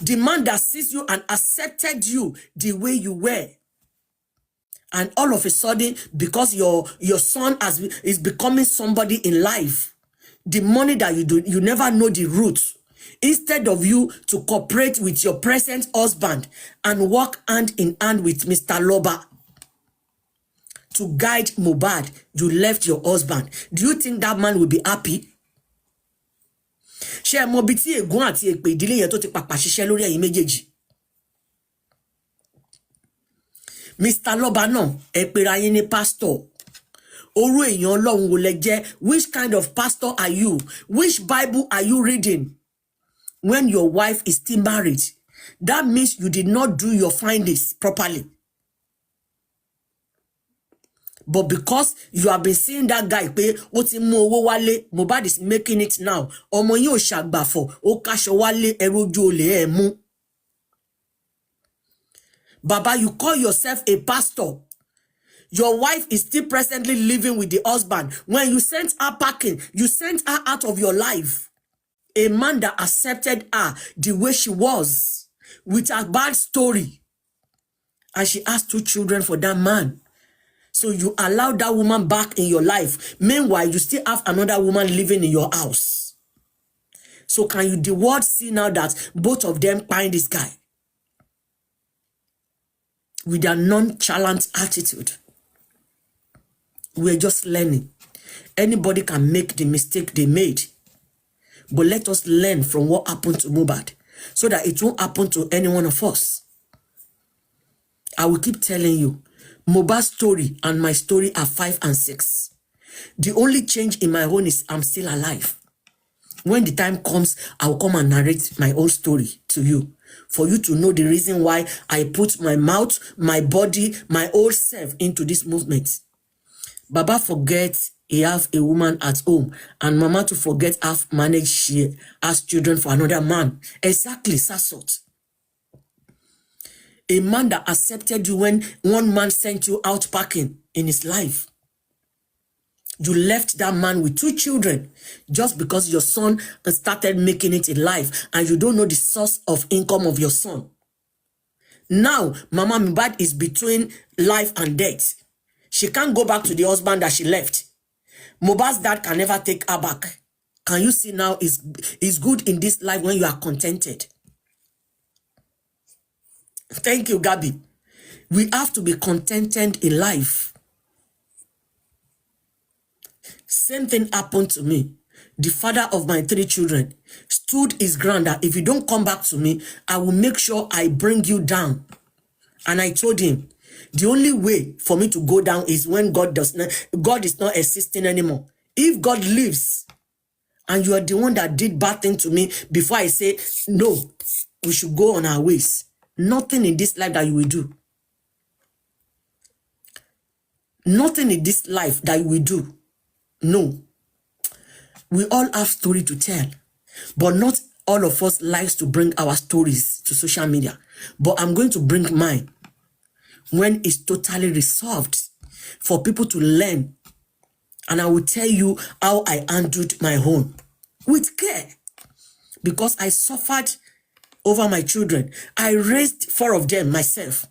The man that sees you and accepted you the way you were. And all of a sudden, because your son is becoming somebody in life, the money that you do, you never know the roots. Instead of you to cooperate with your present husband and work hand in hand with Mr. Loba to guide Mohbad, you left your husband. Do you think that man will be happy? Ṣé mo bi tí ègún àti èpè ìdílé yẹn tó ti pàpà ṣiṣẹ́ lórí ẹ̀yin méjèèjì. Mr. Loba náà ẹ pera yín ní pastor. Orú èèyàn Ọlọ́run wo lẹ jẹ́? Which kind of pastor are you? Which Bible are you reading? When your wife is still married, that means you did not do your findings properly. But because you have been seeing that guy pé ó ti mú owó wálé, Mohbad is making it now. Ọmọ yín ò ṣàgbàfọ̀, ó káṣọ wálé, ẹrú ojú olè ẹ̀ mú. Baba, you call yourself a pastor. Your wife is still presently living with the husband. When you sent her packing, you sent her out of your life. A man that accepted her the way she was, with a bad story. And she has 2 children for that man. So you allow that woman back in your life. Meanwhile, you still have another woman living in your house. So can you the world see now that both of them find this guy? With a nonchalant attitude. We're just learning. Anybody can make the mistake they made. But let us learn from what happened to Mohbad so that it won't happen to any one of us. I will keep telling you, Mohbad's story and my story are 5 and 6. The only change in my own is I'm still alive. When the time comes, I'll come and narrate my own story to you, for you to know the reason why I put my mouth, my body, my whole self into this movement. Baba forgets he have a woman at home, and Mama to forget have managed she has children for another man. Exactly, Sassot. A man that accepted you when one man sent you out packing in his life. You left that man with 2 children just because your son started making it in life and you don't know the source of income of your son. Now, Mama Mohbad is between life and death. She can't go back to the husband that she left. Mohbad's dad can never take her back. Can you see now is good in this life when you are contented? Thank you, Gabi. We have to be contented in life. Same thing happened to me. The father of my 3 children stood his ground that if you don't come back to me, I will make sure I bring you down. And I told him, the only way for me to go down is when God is not existing anymore. If God lives, and you are the one that did bad thing to me before I say, no, we should go on our ways. Nothing in this life that you will do. Nothing in this life that you will do. No. We all have story to tell. But not all of us likes to bring our stories to social media. But I'm going to bring mine when it's totally resolved for people to learn. And I will tell you how I handled my own with care. Because I suffered over my children. I raised 4 of them myself.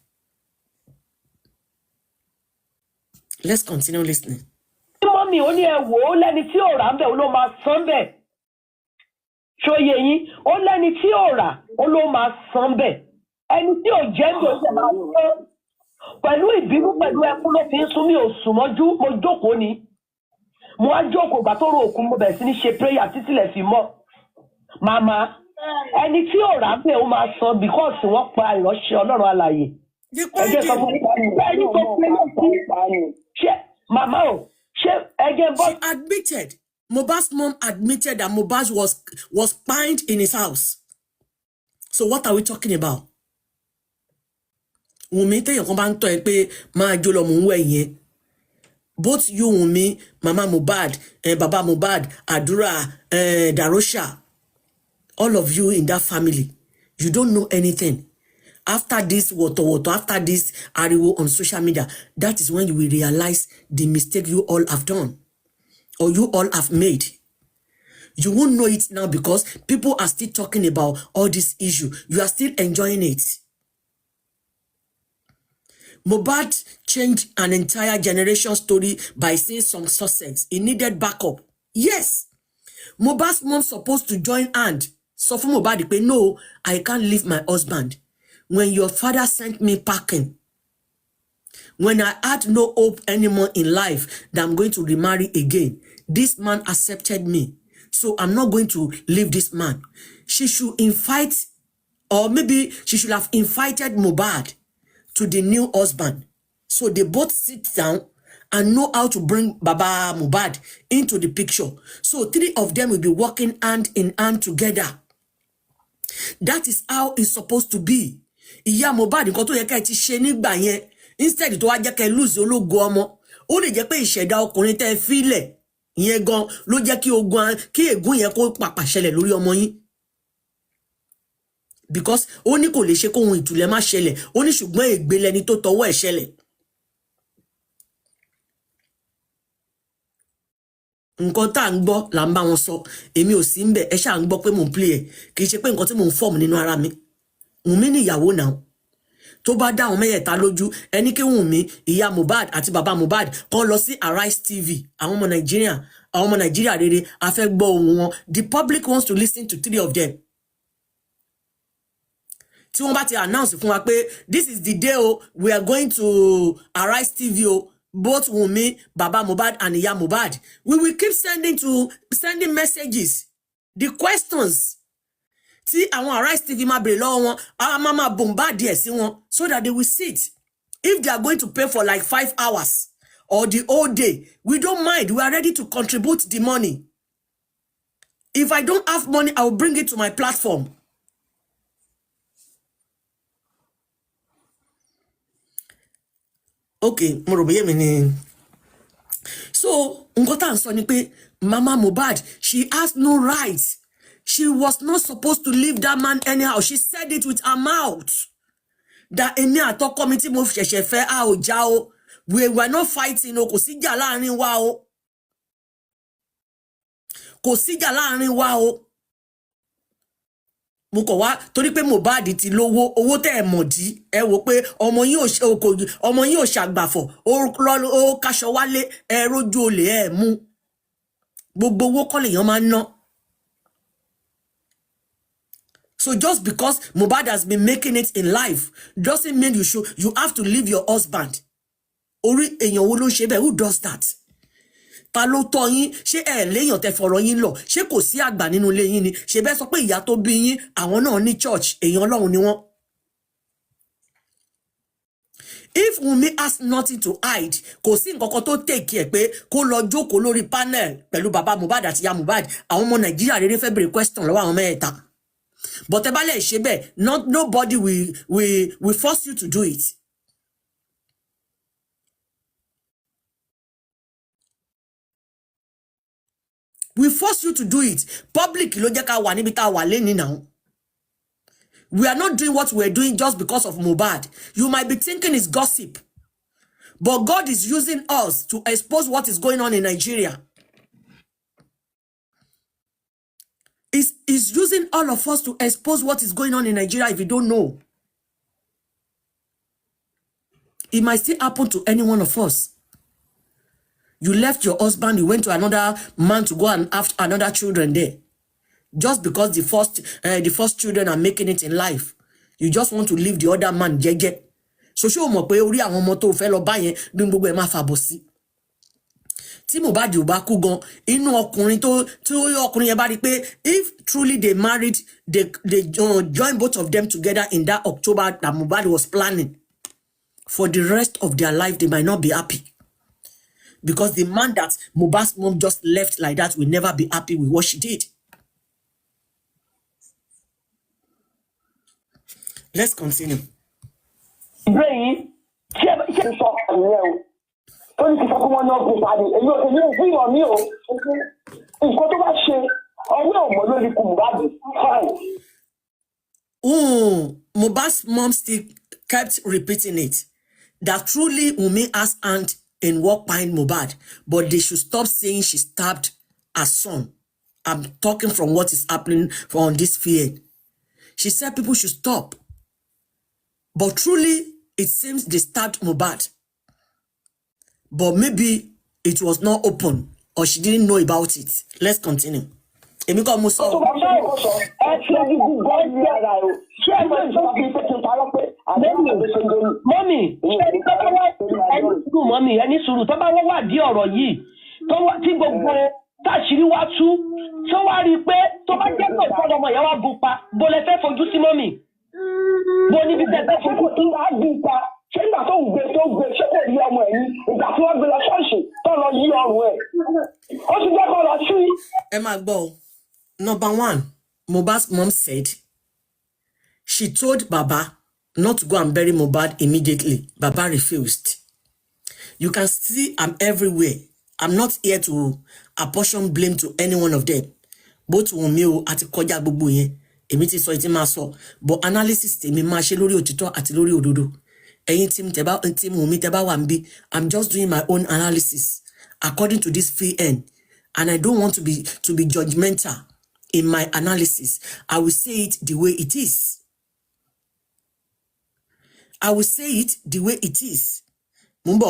Let's continue listening. Mommy, ó ní ẹ wò ó lẹ́ni tí ò rà ń bẹ̀ ó ló máa san bẹ̀. Ṣóyè yín, ó lẹ́ni tí ò rà ó ló máa san bẹ̀. Ẹni tí ò jẹ́ ń bẹ̀ ó sì máa san. Pẹ̀lú ìbínú pẹ̀lú ẹkún ló fi ń sún mi ò sùn mọ́jú, mo jókòó ni. Mo wá jókòó gbà tó ro òkun mo bẹ̀rẹ̀ sí ní ṣe prayer títí lẹ̀ fi mọ́. Màmá, ẹni tí ò rà ń bẹ̀ ó máa san because wọ́n pa ìránṣẹ́ Ọlọ́run alààyè. Ẹ jẹ́ sọ fún mi, ẹni tó pé lọ sí ṣé màmá o. She admitted, Mohbad's mom admitted that Mohbad was pined in his house. So what are we talking about? Wunmi téèyàn kan bá ń tọ́ ẹ pé máa jó lọ mò ń wẹ̀ yẹn. Both you, Wunmi, Mama Mohbad, Baba Mohbad, Àdúrà, Darosha, All of you in that family, you don't know anything. After this after this ariwo on social media, that is when you will realize the mistake you all have done or you all have made. You won't know it now because people are still talking about all this issue. You are still enjoying it. Mohbad changed an entire generation story by saying some success. He needed backup. Yes. Mohbad's mom supposed to join hand. So for Mohbad, say, no, I can't leave my husband. When your father sent me packing, when I had no hope anymore in life that I'm going to remarry again, this man accepted me. So I'm not going to leave this man. She should invite, or maybe she should have invited Mohbad to the new husband. So they both sit down and know how to bring Baba Mohbad into the picture. So 3 of them will be working hand in hand together. That is how it's supposed to be. Ìyá Mohbad nǹkan tó yẹ ká ti ṣe nígbà yẹn, instead tó wá jẹ́ ká lose ológo ọmọ. Ó lè jẹ́ pé ìṣẹ̀dá ọkùnrin tẹ́ fílẹ̀ yẹn gan ló jẹ́ kí ègún yẹn kó pàpà ṣẹlẹ̀ lórí ọmọ yín. Because ó ní kò lè ṣe kóhun ìtùlẹ̀ má ṣẹlẹ̀, ó ní ṣùgbọ́n ègbé lẹni tó tọwọ́ ẹ̀ ṣẹlẹ̀. Nǹkan tá ń gbọ́ là ń bá wọn sọ, èmi ò sí ńbẹ̀, ẹ ṣáà ń gbọ́ pé mò ń play ẹ̀, kì í ṣe pé nǹkan tí mò ń form nínú ara mi. Wùnmí ní ìyàwó náà tó bá dá àwọn mẹ́yẹ̀ta lójú, ẹni kí Wùnmí, ìyá Mohbad àti bàbá Mohbad kàn lọ sí Arise TV. Àwọn ọmọ Nàìjíríà rere a fẹ́ gbọ́ ohùn wọn. The public wants to listen to 3 of them. Tí wọ́n bá ti announce fún wa pé this is the day we are going to Arise TV both Wunmi, Baba Mohbad and Iya Mohbad, we will keep sending messages. The questions. See, àwọn Arise TV ma bèrè lọ́wọ́ wọn, àwọn mama bombard ẹ̀ sí wọn, so that they will sit. If they are going to pay for like 5 hours or the whole day, we don't mind. We are ready to contribute the money. If I don't have money, I will bring it to my platform. Okay, mo rò bóyá mi ni. So, nǹkan tá ń sọ ni pé Mama Mohbad, she has no right. She was not supposed to leave that man anyhow. She said it with her mouth. That èmi àtọkọ mi tí mo ṣẹ̀ṣẹ̀ fẹ́ a ò já o. We were not fighting o, kò síjà láàrin wa o. Kò síjà láàrin wa o. Mo kọ̀ wá torí pé Mohbad ti lówó, owó tẹ́ ẹ mọ̀ dí, ẹ wò pé ọmọ yín ò ṣàgbàfọ̀, ó kaṣọ wálé, ẹ rójú olè ẹ mú. Gbogbo owó kọ́ lèèyàn máa ń ná. So just because Mohbad has been making it in life doesn't mean you have to leave your husband. Orí èèyàn wo ló ń ṣe bẹ́ẹ̀? Who does that? Ta ló tọ́ yín? Ṣé ẹ léèyàn tẹ́ fọ̀rọ̀ yín lọ? Ṣé kò sí àgbà nínú ilé yín ni? Ṣé bẹ́ẹ̀ sọ pé ìyá tó bí yín àwọn náà ní church, èèyàn Ọlọ́run ni wọ́n. If Wunmi has nothing to hide, kò sí nǹkan kan tó take ẹ̀ pé kó lọ jókòó lórí panel pẹ̀lú bàbá Mohbad àti ìyá Mohbad. Àwọn ọmọ Nàìjíríà rere fẹ́ bèrè question lọ́wọ́ àwọn mẹ́ta. But ẹ bá lè ṣe bẹ́ẹ̀, nobody will force you to do it. We force you to do it. Public ló jẹ́ ká wà níbi tá wà lẹ́ni now. We are not doing what we're doing just because of Mohbad. You might be thinking it's gossip. But God is using us to expose what is going on in Nigeria. He's using all of us to expose what is going on in Nigeria if you don't know. It might still happen to any one of us. You left your husband, you went to another man to go and have another children there. Just because the first children are making it in life. You just want to leave the other man jẹ́jẹ́. So ṣé o mọ̀ pé orí àwọn ọmọ tó fẹ́ lọ bá yẹn bí gbogbo ẹ̀ máa fàbọ̀ sí. Tí Mohbad ò bá kú gan, inú ọkùnrin tí ọkùnrin yẹn bá rí pé if truly they married, they join both of them together in that October that Mohbad was planning. For the rest of their life, they might not be happy. Because the man that Mohbad's mom just left like that will never be happy with what she did. Let's continue. Brain, ṣé sọ àyẹ̀ o. Ó ní kí sọ fún wọn náà kò parí. Èyí ò fi hàn mí o. Nǹkan tó bá ṣe Mohbad's mom still kept repeating it, that truly Wunmi has hand in what bind Mohbad, but they should stop saying she stabbed her son. I'm talking from what is happening on this field. She said people should stop. But truly, it seems they stabbed Mohbad. But maybe it was not open or she didn't know about it. Let's continue. Emiko Muso. Mommy, any suru tó bá wá di ọ̀rọ̀ yìí tó tí gbogbo táṣìírí wá tú tó wá rí pé tó bá jẹ́ pé ọ̀pọ̀ ọmọ ìyá wa gùn pa bó lẹ fẹ́ fojú sí mọ́mì bó níbi tẹ́tẹ́ fún kò tí wá gùn pa ṣé ìgbà tó gbé ṣé kò rí ọmọ ẹ̀yìn ìgbà tí wọ́n gbé lọ ṣọ́ọ̀ṣì tó lọ yí ọrùn ẹ̀ ó ti jẹ́ kó lọ sí. Ẹ máa gbọ́. Number one, Mohbad's mom said she told Baba not to go and bury Mohbad immediately. Baba refused. You can see I'm everywhere. I'm not here to apportion blame to any one of them. Both Wunmi o àti kọjá gbogbo yẹn. Èmi ti sọ iti máa sọ. But analysis tèmi máa ṣe lórí òtítọ́ àti lórí òdodo. Ẹ̀yin team Wunmi tẹ́ bá wà níbí. I'm just doing my own analysis according to this VN. And I don't want to be judgmental in my analysis. I will say it the way it is. I will say it the way it is. Mumbo,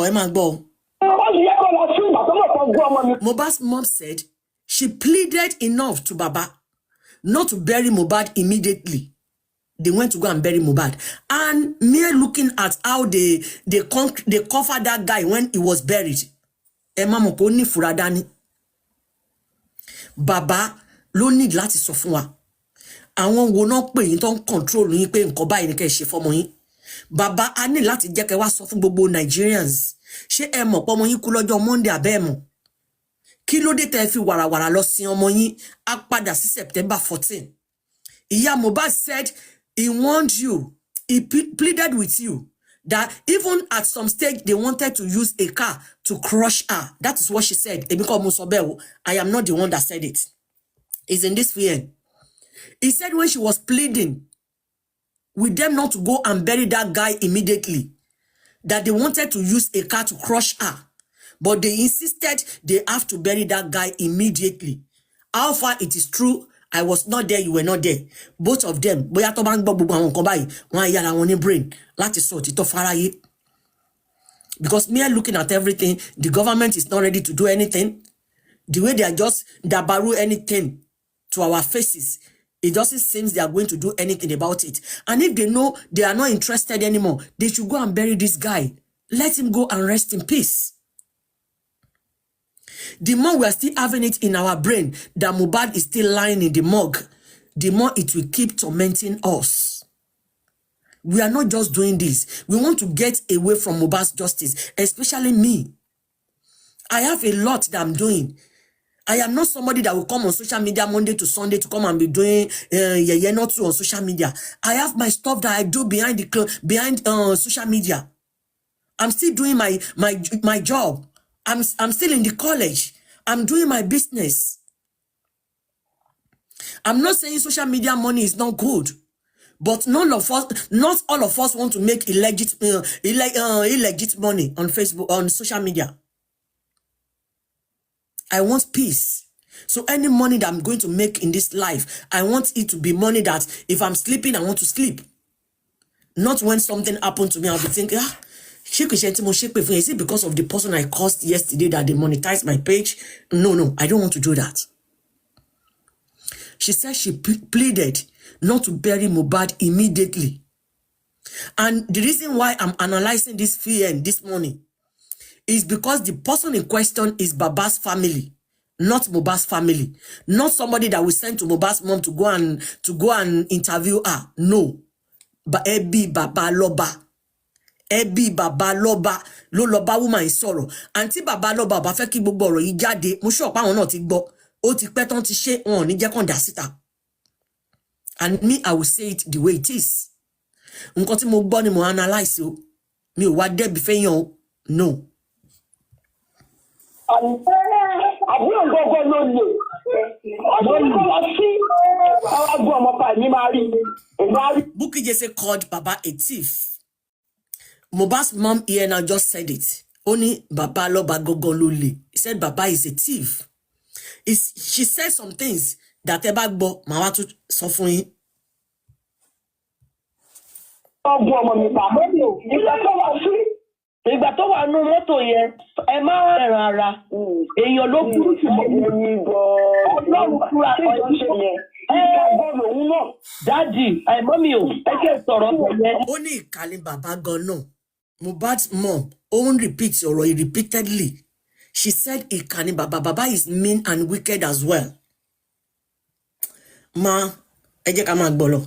Mohbad's mom said she pleaded enough to Baba not to bury Mohbad immediately. They went to go and bury Mohbad. And mere looking at how they covered that guy when he was buried. Emma Mokoni Furadani. Baba ló need láti sọ fún wa. Àwọn wo náà pè yín tó ń control yín pé nǹkan báyìí ni kẹ́ ṣe fọ́mọ yín. Baba a ní láti jẹ́ kẹ́ wá sọ fún gbogbo Nigerians. Ṣé ẹ mọ̀ pé ọmọ yín kú lọ́jọ́ Monday àbẹ́ ẹ mọ̀? Kí ló dé tẹ́ fi wàràwàrà lọ sin ọmọ yín á padà sí September 14. Ìyá Mohbad said he warned you, he pleaded with you that even at some stage they wanted to use a car to crush her. That is what she said. Emiko Musobeo, I am not the one that said it. It's in this VN. He said when she was pleading with them not to go and bury that guy immediately, that they wanted to use a car to crush her, but they insisted they have to bury that guy immediately. How far it is true, I was not there, you were not there. Both of them, bóyá tó bá ń gbọ́ gbogbo àwọn nǹkan báyìí, wọ́n á yára wọn ní brain láti sọ òtítọ́ fáráyé. Because me looking at everything, the government is not ready to do anything. The way they are just dabaru anything to our faces, it doesn't seem they are going to do anything about it. And if they know they are not interested anymore, they should go and bury this guy. Let him go and rest in peace. The more we are still having it in our brain that Mohbad is still lying in the morgue, the more it will keep tormenting us. We are not just doing this. We want to get away from Mohbad's justice, especially me. I have a lot that I'm doing. I am not somebody that will come on social media Monday to Sunday to come and be doing not on social media. I have my stuff that I do behind social media. I'm still doing my job. I'm still in the college. I'm doing my business. I'm not saying social media money is not good, but not all of us want to make illegit money on Facebook, on social media. I want peace. So any money that I'm going to make in this life, I want it to be money that if I'm sleeping, I want to sleep. Not when something happened to me, I'll be thinking, is it because of the person I cursed yesterday that they monetized my page? No, I don't want to do that. She said she pleaded not to bury Mohbad immediately. And the reason why I'm analyzing this VN this morning is because the person in question is Baba's family, not Mohbad's family. Not somebody that we sent to Mohbad's mom to go and interview her. No. But Ebi Baba Loba. Ebi Baba Loba. Lo Loba woman is sorrow. Auntie Baba Loba ba fẹ́ kí gbogbo ọ̀rọ̀ yìí jáde. Mo sure pa wọ́n náà ti gbọ́. Ó ti pẹ́ tán ti ṣe wọ́n ní jẹ́ kàn dá síta. And me, I will say it the way it is. Nǹkan tí mo gbọ́ ni mo analyze o. Mi ò wá débi fẹ́ yan o. No. Àbúrò gbogbo ló lè Bukky Jesse called Baba a thief. Mohbad's mom here now just said it. Only Baba Loba Gogoluli. He said Baba is a thief. She said some things that Ebagbo Mawatu suffering. Ìgbà tó wà nínú mọ́tò yẹn ẹ má rẹ̀ràn ara èèyàn ló kúrú sí ọlọ́run fúra dájì àìmọ́mí o ẹ kẹ́ sọ̀rọ̀ yẹn. Ó ní ìkàlẹ̀ bàbá gan-an. Mohbad's mom own repeat ọ̀rọ̀ repeatedly. She said ìkàlẹ̀ bàbá is mean and wicked as well. Ma ẹ jẹ́ ká máa gbọ́ lọ.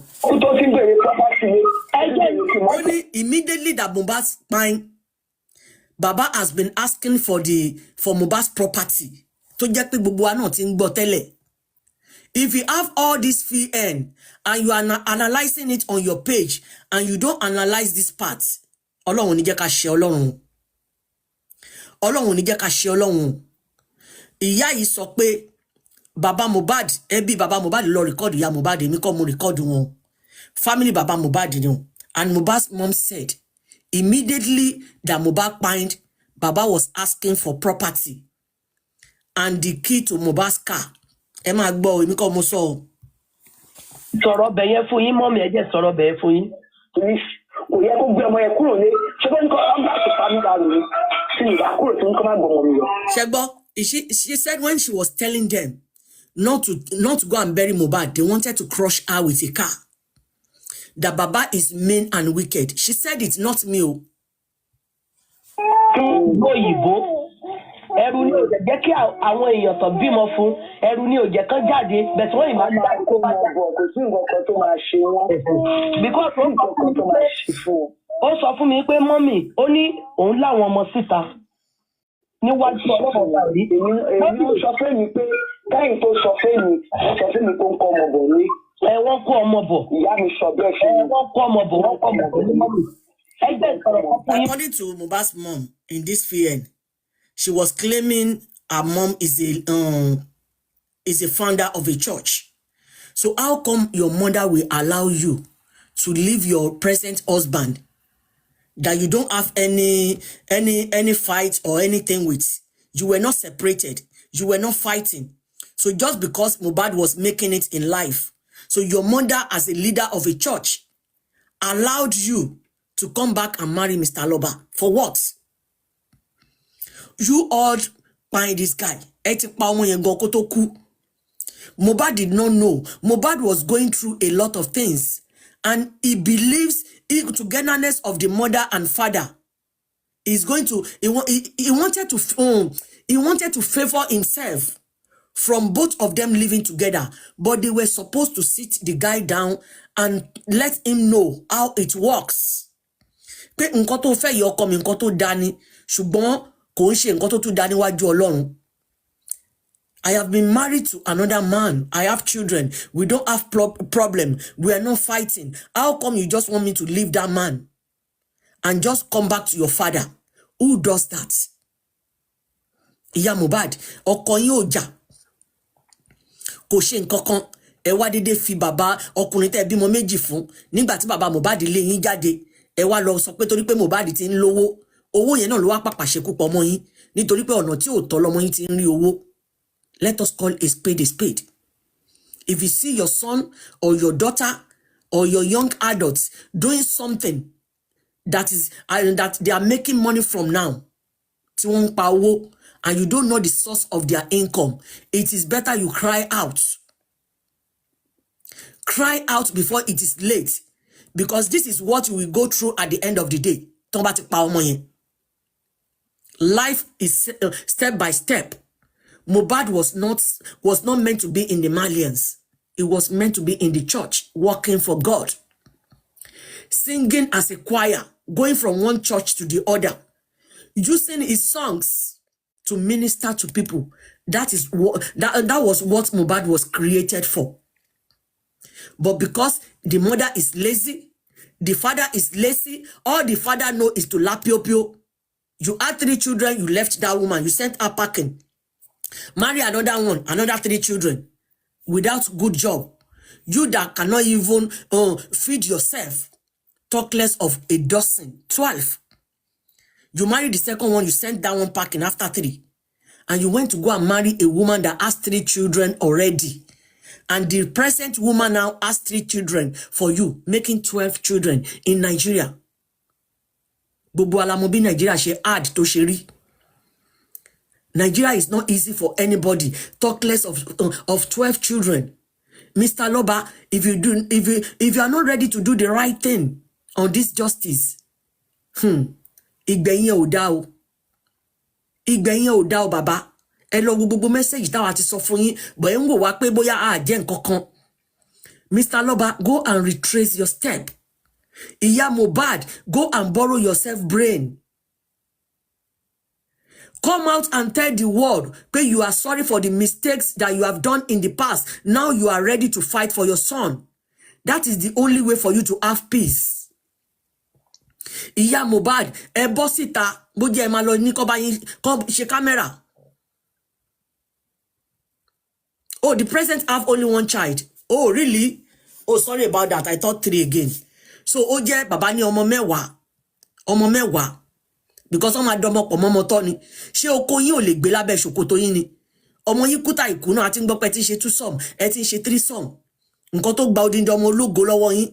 Only immediately that Mohbad's Kpai, Baba has been asking for Mohbad's property. To jẹ́ pé gbogbo wa náà ti ń gbọ́ tẹ́lẹ̀. If you have all this VN and you are analyzing it on your page and you don't analyze this part, Ọlọ́run ní jẹ́ ká ṣe Ọlọ́run. Ọlọ́run ní jẹ́ ká ṣe Ọlọ́run. Ìyá yìí sọ pé Baba Mohbad, ẹbí Baba Mohbad lọ record ìyá Mohbad, èmi kọ́ mo record wọn. Family Baba Mohbad ni. And Mohbad's mom said, immediately that Mohbad Kpai, Baba was asking for property and the key to Mohbad's car. Ẹ máa gbọ́ èmi kọ́ mo sọ. Sọ̀rọ̀ bẹ̀yẹ fún yín mọ́mí ẹ jẹ́ sọ̀rọ̀ bẹ̀yẹ fún yín. Kò yẹ kó gbé ọmọ yẹn kúrò ní ṣùgbọ́n nǹkan ọgbà tó fa nígbà lórí tí ìgbà kúrò tó ń kọ́ máa gbọ́ ọmọ mi lọ. Ṣẹ́gbọ́, she said when she was telling them not to go and bury Mohbad, they wanted to crush her with a car. That Baba is mean and wicked. She said it's not me. Òyìnbó ẹrù ni ó jẹ́ kí àwọn èèyàn tó bímọ fún ẹrù ni ó jẹ́ kán jáde bẹ̀tẹ̀ wọ́n ìmáà máa kó máa bọ̀ kò sí nǹkan kan tó máa ṣe wọ́n. Because ó nǹkan kan tó máa ṣe fún wọn. Ó sọ fún mi pé mọ́mì ó ní òun láwọn ọmọ síta níwájú ọlọ́pàá ọ̀gá rí. Èmi ló sọ fún mi pé káyìn tó sọ fún mi pé ń kọ́ ọmọ bọ̀ ní. Wọ́n kó ọmọ bọ̀. Ìyá mi sọ bẹ́ẹ̀ fún mi. Wọ́n kó ọmọ bọ̀ ní mọ́mì. According to Mohbad's mom in this VN, she was claiming her mom is a founder of a church. So how come your mother will allow you to leave your present husband that you don't have any fight or anything with? You were not separated. You were not fighting. So just because Mohbad was making it in life, so your mother as a leader of a church allowed you to come back and marry Mr. Loba. For what? You all find this guy. Mohbad did not know. Mohbad was going through a lot of things. And he believes in togetherness of the mother and father. He's going to, he wanted to favor himself from both of them living together. But they were supposed to sit the guy down and let him know how it works. Pé nǹkan tó fẹ́ yọ ọkọ mi nǹkan tó dání ṣùgbọ́n kò ń ṣe nǹkan tó tún dání wájú Ọlọ́run. I have been married to another man. I have children. We don't have problem. We are not fighting. How come you just want me to leave that man and just come back to your father? Who does that? Ìyá Mohbad, ọkọ yín ò jà. Kò ṣe nǹkan kan. Ẹ wá dédé fi bàbá ọkùnrin tẹ́ bímọ méjì fún nígbà tí bàbá Mohbad lé yín jáde. Ẹ wá lọ sọ pé torí pé Mohbad ti ń lówó. Owó yẹn náà ló wá pàpà ṣekú pa ọmọ yín nítorí pé ọ̀nà tí ò tọ́ lọ́mọ yín ti ń rí owó. Let us call a spade a spade. If you see your son or your daughter or your young adults doing something that they are making money from now, tí wọ́n ń pa owó, and you don't know the source of their income, it is better you cry out. Cry out before it is late, because this is what you will go through at the end of the day. Tó bá ti pa ọmọ yẹn. Life is step by step. Mohbad was not meant to be in the millions. It was meant to be in the church, working for God. Singing as a choir, going from one church to the other. Using his songs to minister to people. That was what Mohbad was created for. But because the mother is lazy, the father is lazy, all the father know is to lap pio. You had 3 children, you left that woman, you sent her packing. Marry another one, another 3 children without good job. You that cannot even feed yourself, talk less of a dozen, 12. You marry the second one, you send that one packing after 3. And you went to go and marry a woman that has 3 children already. And the present woman now has 3 children for you, making 12 children in Nigeria. Gbogbo alamobi Nigeria she hard to sheri. Nigeria is not easy for anybody. Talk less of 12 children. Mr. Loba, if you are not ready to do the right thing on this justice, ìgbẹ̀yìn ò dá o. Ìgbẹ̀yìn ò dá o bàbá. Ẹ lọ gbogbo message táwa ti sọ fún yín, but ẹ ń wò wá pé bóyá a jẹ́ nǹkan kan. Mr. Loba, go and retrace your step. Ìyá Mohbad, go and borrow yourself brain. Come out and tell the world that you are sorry for the mistakes that you have done in the past. Now you are ready to fight for your son. That is the only way for you to have peace. Ìyá Mohbad, ẹ bọ́ síta, bó jẹ́ ẹ máa lọ ní kó bá yín kó ṣe camera. Oh, the president have only 1 child. Oh, really? Oh, sorry about that. I thought 3 again. So, ó jẹ́ bàbá ní ọmọ mẹ́wàá. Ọmọ mẹ́wàá. Because ọmọ adomo pọ̀ mọ́mọ́ tọ́ ni. Ṣé oko yín ò lè gbé lábẹ́ ṣòkòtò yín ni? Ọmọ yín kúta ìkú náà àti ń gbọ́ pé tí ń ṣe 2 some, ẹ ti ń ṣe 3 some. Nǹkan tó gba odindi ọmọ ológo lọ́wọ́ yín.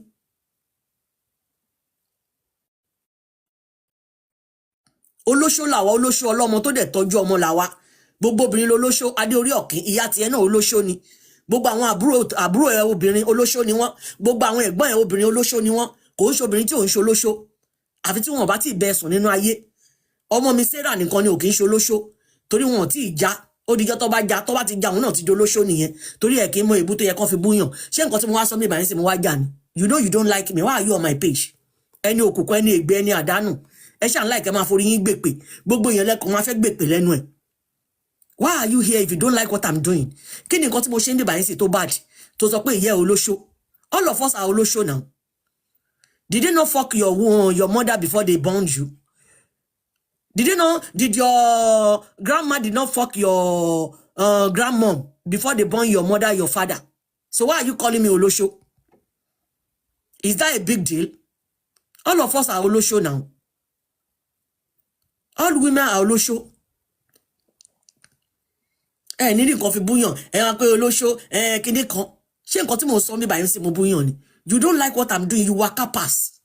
Olóṣó làwa, olóṣó ọlọ́mọ tó dẹ̀ tọ́jú ọmọ làwa. Gbogbo obìnrin lolóṣó, adé orí ọ̀kín, ìyá tiẹ̀ náà olóṣó ni. Gbogbo àwọn àbúrò ẹ̀ obìnrin olóṣó ni wọ́n. Gbogbo àwọn ẹ̀gbọ́n ẹ̀ obìnrin olóṣó ni wọ́n. Kò ń ṣe obìnrin tí ò ń ṣe olóṣó. Àfi tí wọ́n bá ti bẹ sùn nínú ayé. Ọmọ mi Sarah nìkan ni ò kì í ṣe olóṣó. Torí wọn ò tí ì já. Ó dijọ́ tó bá ti já òun náà ti di olóṣó nìyẹn. Torí ẹ̀ kì í mọ èbú tó yẹ kán fi búyàn. Ṣé nǹkan tí mo wá sọ mi ìbàyẹn sí mo wá jà ni? You know you don't like me. Why are you on my page? Ẹni òkùnkùn, ẹni ègbé, ẹni àdánù. Ẹ ṣàn like ẹ máa forí yín gbèpè. Gbogbo èèyàn lẹ́kọ̀ọ́ máa fẹ́ gbèpè lẹ́nu ẹ̀. Why are you here if you don't like what I'm doing? Kí ni nǹkan tí mo ṣe ń dìbà yín sí tó bad? Tó sọ pé ìyá olóṣó. All of us are olóṣó now. Did they not fuck your mother before they born you? Did your grandma did not fuck your grandmom before they born your mother, your father? So why are you calling me olóṣó? Is that a big deal? All of us are olóṣó now. All women are olóṣó. Nídìí nǹkan fi búyàn, wá pé olóṣó, kíní kan. Ṣé nǹkan tí mo sọ mi báyìí sí mo búyàn ni? You don't like what I'm doing, you waka pass.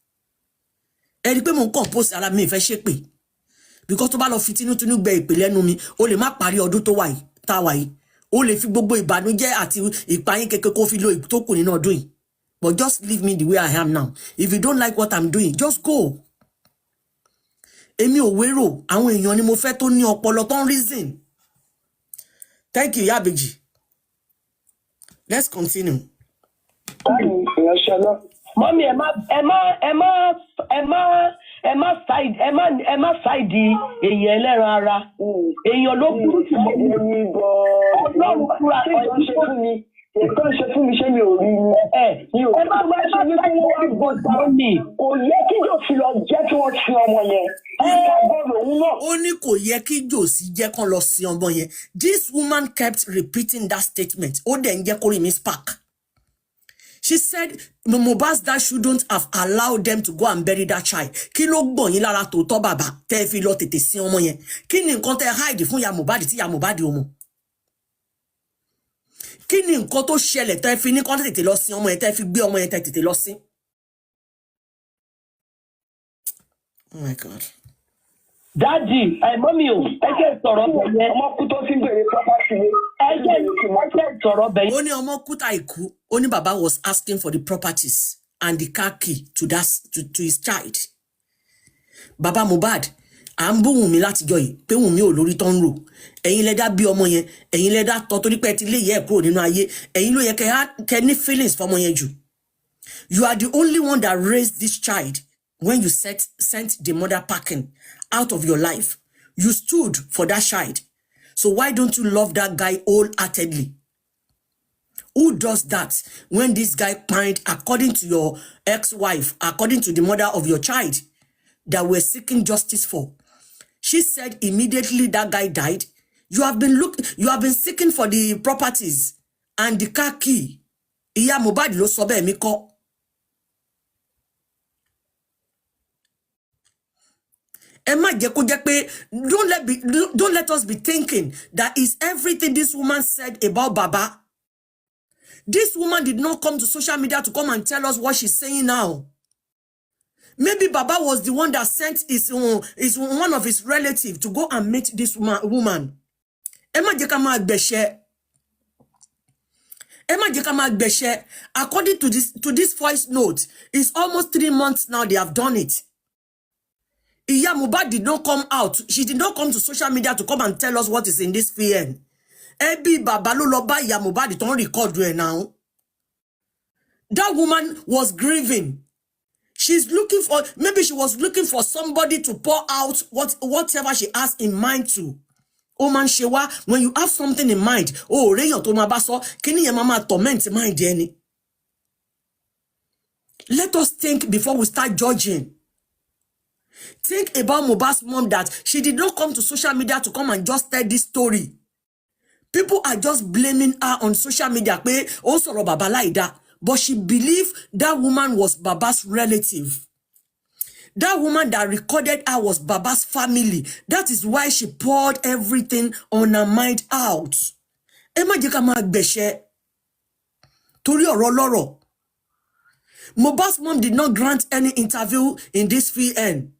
Ẹ rí pé mo ń compose ara mi ìfẹ́ ṣépè. Because tó bá lọ fi tinútinú gbẹ ìpè lẹ́nu mi, o lè má parí ọdún tó wà yìí, tá wà yìí. O lè fi gbogbo ìbànújẹ́ àti ìpayín kékeré kó fi lo tó kù nínú ọdún yìí. But just leave me the way I am now. If you don't like what I'm doing, just go. Èmi ò wérò, àwọn èèyàn ni mo fẹ́ tó ní ọpọlọ tó ń reason. Thank you, Yabeji. Let's continue. Mommy, ẹ má ṣáìdì èèyàn ẹlẹ́ran ara. Èèyàn ló burú jù mọ́. Ọlọ́run fúra ọ̀yọ́ ṣe fún mi. Nǹkan ṣe fún mi ṣé mi ò rí ni. Ẹ má ṣáìdì wọ́n mi. Kò yẹ kí yóò fi lọ jẹ́ kí wọ́n sin ọmọ yẹn. Ó ní kò yẹ kí Jòsí jẹ́ kán lọ sin ọmọ yẹn. This woman kept repeating that statement. Ó dẹ̀ ń jẹ́ kó rí mi spark. She said Mohbad's dad shouldn't have allowed them to go and bury that child. Kí ló gbọ̀n yín lára tòótọ́ bàbá tẹ́ fi lọ tètè sin ọmọ yẹn? Kí ni nǹkan tẹ́ hide fún ìyá Mohbad tí ìyá Mohbad ò mọ̀? Kí ni nǹkan tó ṣẹlẹ̀ tẹ́ fi ní kán tètè lọ sin ọmọ yẹn, tẹ́ fi gbé ọmọ yẹn tètè lọ sin? Oh my God. Daddy, mommy o, ẹ jẹ́ sọ̀rọ̀ bẹ̀yẹn. Ọmọ kú tó sí gbèrè property. Ẹ jẹ́ sọ̀rọ̀ bẹ̀yẹn. Ó ní ọmọ kúta ìkú. Ó ní bàbá was asking for the properties and the car key to his child. Bàbá Mohbad, à ń bú Wunmi látijọ́ yìí pé Wunmi ò lórí tó ń rò. Ẹ̀yin lẹ dá bí ọmọ yẹn, ẹ̀yin lẹ dá tọ́ torí pé ti lé yẹ kúrò nínú ayé. Ẹ̀yin ló yẹ kẹ́ ní feelings fọmọ yẹn jù. You are the only one that raised this child when you sent the mother packing out of your life. You stood for that child. So why don't you love that guy wholeheartedly? Who does that when this guy pined, according to your ex-wife, according to the mother of your child, that we're seeking justice for? She said immediately that guy died, You have been seeking for the properties and the car key. Ìyá Mohbad ló sọ bẹ́ẹ̀ mi kọ́. Ẹ má jẹ́ kó jẹ́ pé don't let us be thinking that is everything this woman said about Baba. This woman did not come to social media to come and tell us what she's saying now. Maybe Baba was the one that sent his one of his relatives to go and meet this woman. Ẹ má jẹ́ ká máa gbẹ̀ṣẹ̀. Ẹ má jẹ́ ká máa gbẹ̀ṣẹ̀. According to this voice note, it's almost 3 months now they have done it. Iya Mohbad did not come out. She did not come to social media to come and tell us what is in this VN. Ebi Baba ló lọ bá Iya Mohbad tó ń record her now. That woman was grieving. Maybe she was looking for somebody to pour out whatever she has in mind to. Oh man, Shewa, when you have something in mind, reyan to ma ba so, kini yen mama torment mind any. Let us think before we start judging. Think about Mohbad's mom that she did not come to social media to come and just tell this story. People are just blaming her on social media. Baba like that. But she believed that woman was Baba's relative. That woman that recorded her was Baba's family. That is why she poured everything on her mind out. Emma Jekama Beshe. Tori Oroloro. Mohbad's mom did not grant any interview in this VN.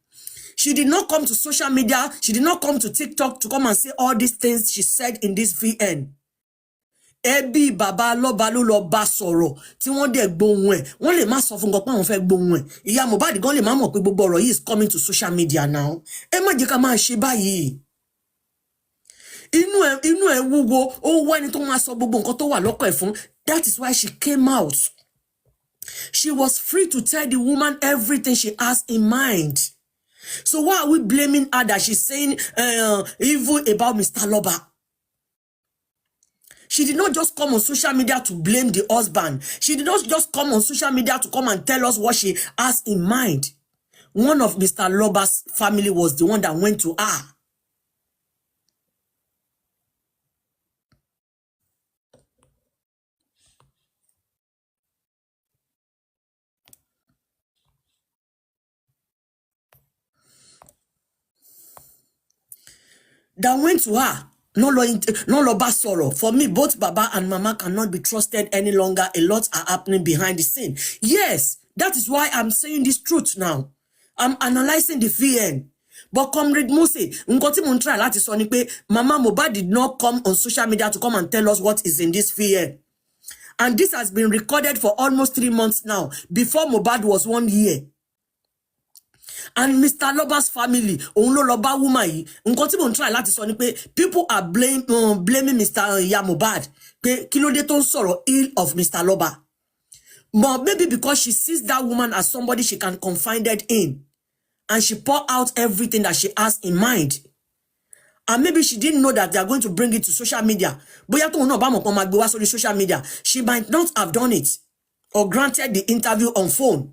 She did not come to social media. She did not come to TikTok to come and say all these things she said in this VN. Ebi Baba Loba lo ba sọ̀rọ̀ tí wọ́n dẹ̀ gbóhùn ẹ̀. Wọ́n lè má sọ fún gan pé wọ́n fẹ́ gbóhùn ẹ̀. Ìyá Mohbad gan lè má mọ̀ pé gbogbo ọ̀rọ̀ yìí is coming to social media now. Ẹ má jẹ́ ká máa ṣe báyìí. Inú ẹ̀ wúwo, ó wá ẹni tó máa sọ gbogbo nǹkan tó wà lọ́kàn ẹ̀ fún. That is why she came out. She was free to tell the woman everything she has in mind. So why are we blaming her that she's saying evil about Mr. Loba? She did not just come on social media to blame the husband. She did not just come on social media to come and tell us what she has in mind. One of Mr. Loba's family was the one that went to her. That went to her. No loba sorrow. For me, both Baba and Mama cannot be trusted any longer. A lot are happening behind the scene. Yes, that is why I'm saying this truth now. I'm analyzing the VN. But Comrade Mose, nkoti mo try láti sọ ni pé Mama Mohbad did not come on social media to come and tell us what is in this VN. And this has been recorded for almost 3 months now. Before Mohbad was 1 year. And Mr. Loba's family, òun ló lọ bá woman yìí. Nǹkan tí mo try láti sọ ni pé people are blaming Mr. Mohbad pé kí ló dé tó ń sọ̀rọ̀ ill of Mr. Loba. But maybe because she sees that woman as somebody she can confide in. And she pour out everything that she has in mind. And maybe she didn't know that they are going to bring it to social media. Bóyá tóun náà bá mọ̀ pé ó máa gbé wá sórí social media. She might not have done it. Or granted the interview on phone.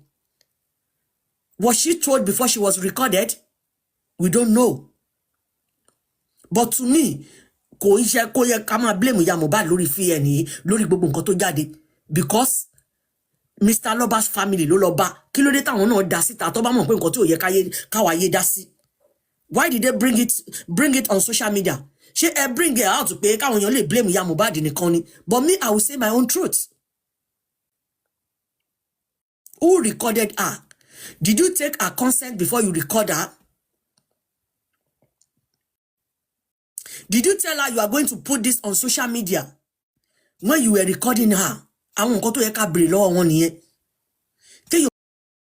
Was she told before she was recorded? We don't know. But to me, kò yẹ ká máa blame Ìyá Mohbad lórí VN yìí, lórí gbogbo nǹkan tó jáde. Because Mr. Loba's family ló lọ bá. Kí ló dé táwọn náà dá síta tó bá mọ̀ pé nǹkan tí ò yẹ káwáyé dá sí. Why did they bring it on social media? Ṣé ẹ bring it out pé káwọn èèyàn lè blame Ìyá Mohbad nìkan ni? But me, I will say my own truth. Who recorded her? Did you take her consent before you record her? Did you tell her you are going to put this on social media when you were recording her? Àwọn nǹkan tó yẹ ká béèrè lọ́wọ́ wọn nìyẹn.